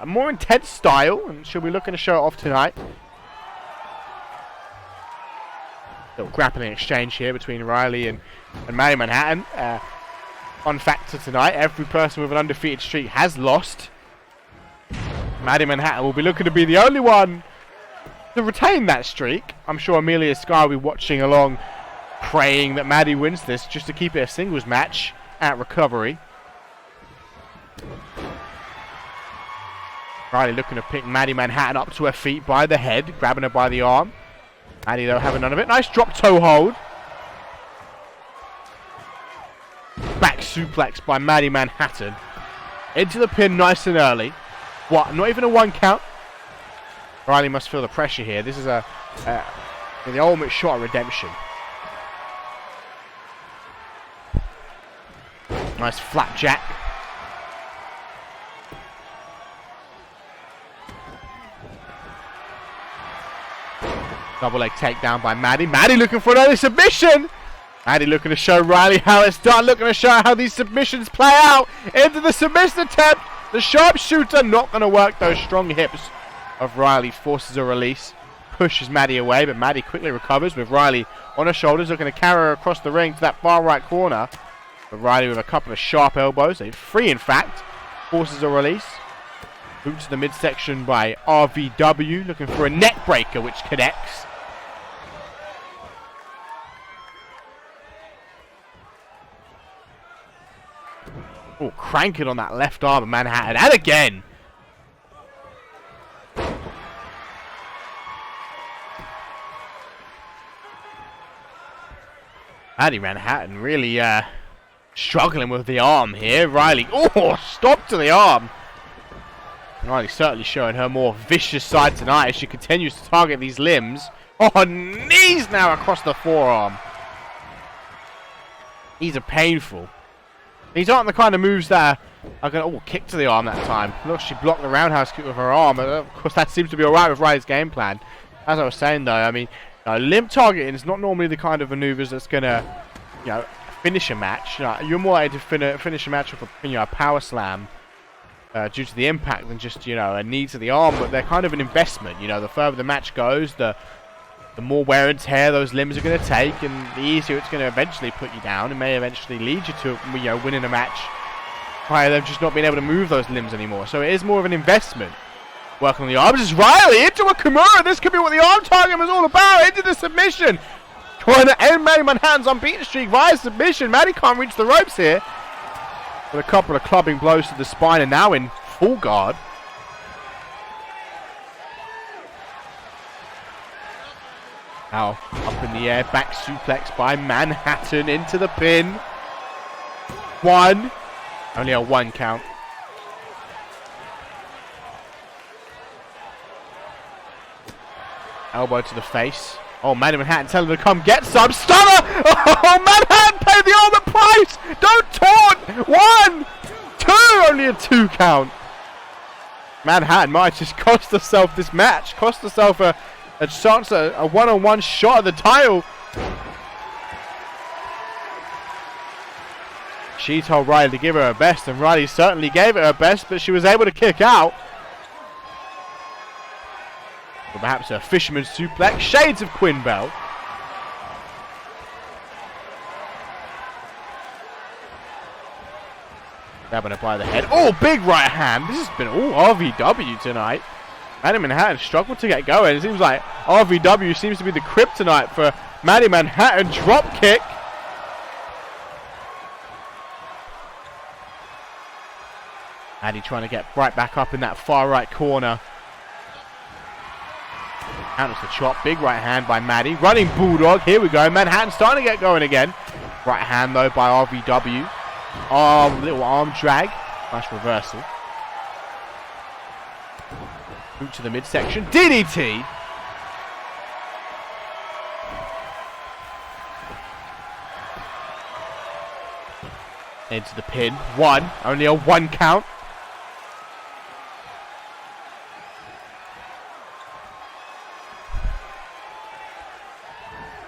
Speaker 1: more intense style, and she'll be looking to show it off tonight. Little grappling exchange here between Riley and Maddie Manhattan. Fun factor tonight, every person with an undefeated streak has lost. Maddie Manhattan will be looking to be the only one to retain that streak. I'm sure Amelia Sky will be watching along, praying that Maddie wins this just to keep it a singles match at Recovery. Riley looking to pick Maddie Manhattan up to her feet by the head, grabbing her by the arm. Maddie though having none of it. Nice drop toe hold. Back suplex by Maddie Manhattan. Into the pin nice and early. What? Not even a 1 count? Riley must feel the pressure here. This is the ultimate shot at redemption. Nice flapjack. Double leg takedown by Maddie. Maddie looking for another submission. Maddie looking to show Riley how it's done. Looking to show how these submissions play out. Into the submission attempt. The sharpshooter not going to work. Those strong hips of Riley forces a release. Pushes Maddie away, but Maddie quickly recovers with Riley on her shoulders. Looking to carry her across the ring to that far right corner. But Riley with a couple of sharp elbows. Three in fact. Forces a release. Boot to the midsection by RVW. Looking for a neck breaker which connects. Oh, cranking on that left arm of Manhattan. And again. Maddie Manhattan really struggling with the arm here. Riley, oh, stop to the arm. Riley certainly showing her more vicious side tonight as she continues to target these limbs. Oh, knees now across the forearm. These are painful. These aren't the kind of moves that are going to... Oh, kick to the arm that time. Look, she blocked the roundhouse kick with her arm. But of course, that seems to be alright with Riley's game plan. As I was saying, though, I mean, limb targeting is not normally the kind of maneuvers that's going to, finish a match. You're more likely to finish a match with a power slam due to the impact than just, a knee to the arm. But they're kind of an investment. The further the match goes, the more wear and tear those limbs are going to take, and the easier it's going to eventually put you down. It may eventually lead you to, winning a match by them just not being able to move those limbs anymore. So it is more of an investment. Working on the arms is Riley into a Kimura. This could be what the arm target was all about. Into the submission. Trying to end Maddie Manhattan's unbeaten streak via submission. Maddie can't reach the ropes here. With a couple of clubbing blows to the spine and now in full guard. Now up in the air, back suplex by Manhattan into the pin. One. Only a 1 count. Elbow to the face. Oh, Maddie Manhattan telling her to come get some. Stunner! Oh, Manhattan paid the ultimate price! Don't taunt! 1, 2! Only a 2 count. Manhattan might just cost herself this match. Cost herself a chance at a one-on-one shot at the title. She told Riley to give her her best, and Riley certainly gave it her best, but she was able to kick out. Or perhaps a fisherman's suplex. Shades of Quinn Bell. Grabbing her by the head. Oh, big right hand. This has been all RVW tonight. Maddie Manhattan struggled to get going. It seems like RVW seems to be the kryptonite for Maddie Manhattan. Drop kick. Maddie trying to get right back up in that far right corner. Counters the chop. Big right hand by Maddie. Running Bulldog. Here we go. Manhattan starting to get going again. Right hand, though, by RVW. Little arm drag. Nice reversal. Boot to the midsection. DDT. Into the pin. One. Only a 1 count.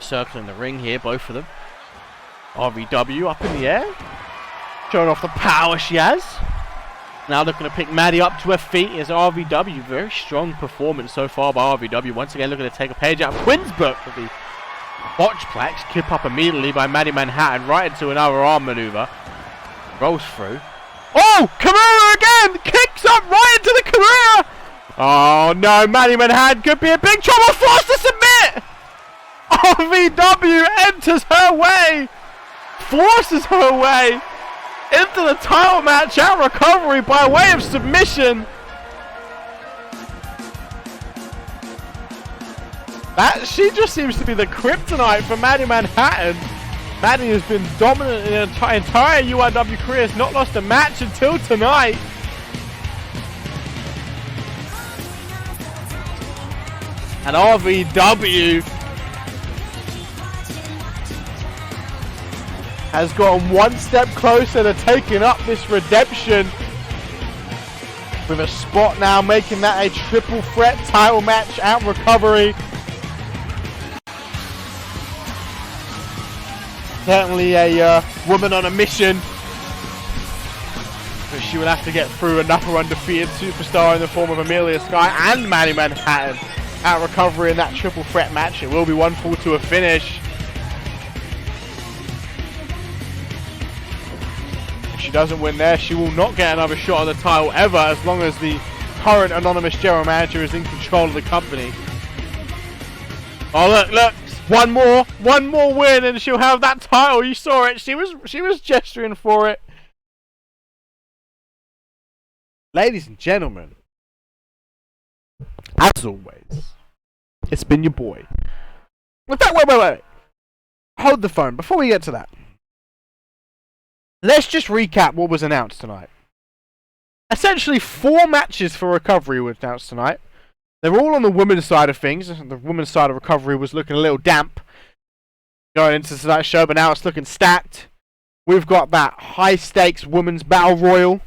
Speaker 1: Circling the ring here, both of them. RVW up in the air. Showing off the power she has. Now looking to pick Maddie up to her feet is RVW. Very strong performance so far by RVW. Once again looking to take a page out of Quinn's book with the botchplex. Kip up immediately by Maddie Manhattan right into another arm maneuver. Rolls through. Oh! Kimura again! Kicks up right into the Kimura! Oh no, Maddie Manhattan could be in big trouble. Forced to submit! RVW enters her way! Forces her way into the title match out recovery by way of submission. She just seems to be the kryptonite for Maddie Manhattan. Maddie has been dominant in her entire UIW career, has not lost a match until tonight. And RVW has gotten one step closer to taking up this redemption. With a spot now making that a triple threat title match out recovery. Certainly a woman on a mission. But she will have to get through another undefeated superstar in the form of Amelia Sky and Maddie Manhattan out recovery in that triple threat match. It will be one fall to a finish. If she doesn't win there, she will not get another shot at the title ever, as long as the current anonymous general manager is in control of the company. Oh look, one more win and she'll have that title. You saw it. She was gesturing for it. Ladies and gentlemen, as always, it's been your boy. In fact, wait. Hold the phone before we get to that. Let's just recap what was announced tonight. Essentially, 4 matches for recovery were announced tonight. They were all on the women's side of things. The women's side of recovery was looking a little damp going into tonight's show, but now it's looking stacked. We've got that high-stakes women's battle royal.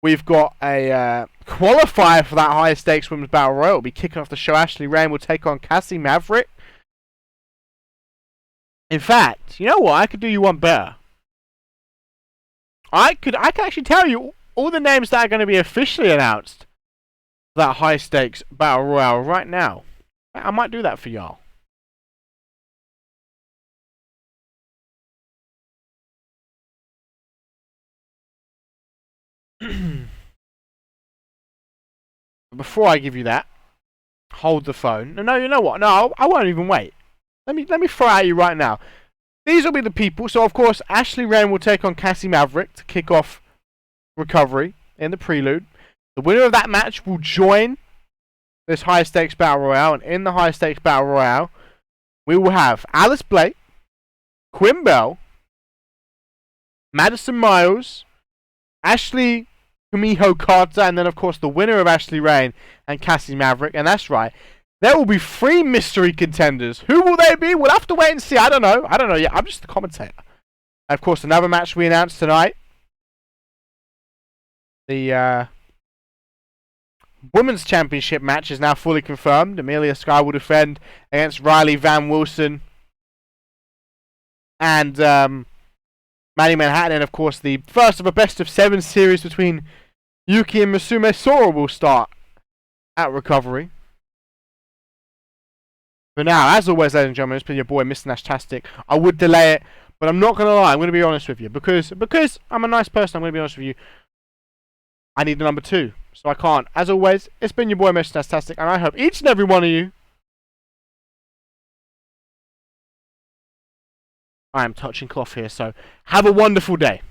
Speaker 1: We've got a qualifier for that high-stakes women's battle royal. We'll be kicking off the show. Ashley Rain will take on Cassie Maverick. In fact, you know what? I could do you one better. I could actually tell you all the names that are going to be officially announced for that high-stakes battle royale right now. I might do that for y'all. Before I give you that, hold the phone. No, you know what? No, I won't even wait. Let me throw it at you right now. These will be the people. So, of course, Ashley Rain will take on Cassie Maverick to kick off recovery in the prelude. The winner of that match will join this high-stakes battle royale. And in the high-stakes battle royale, we will have Alice Blake, Quinn Bell, Madison Miles, Ashley Kumiho Carter, and then, of course, the winner of Ashley Rain and Cassie Maverick. And that's right. There will be 3 mystery contenders. Who will they be? We'll have to wait and see. I don't know yet. I'm just the commentator. And of course, another match we announced tonight. The Women's Championship match is now fully confirmed. Amelia Sky will defend against Riley Van Wilson and Maddie Manhattan. And of course, the first of a best-of-7 series between Yuki and Musume Sora will start at recovery. But now, as always, ladies and gentlemen, it's been your boy, Mr. Nashtastic. I would delay it, but I'm not going to lie. I'm going to be honest with you. Because I'm a nice person, I'm going to be honest with you. I need the number 2. So I can't. As always, it's been your boy, Mr. Nashtastic. And I hope each and every one of you... I am touching cloth here, so have a wonderful day.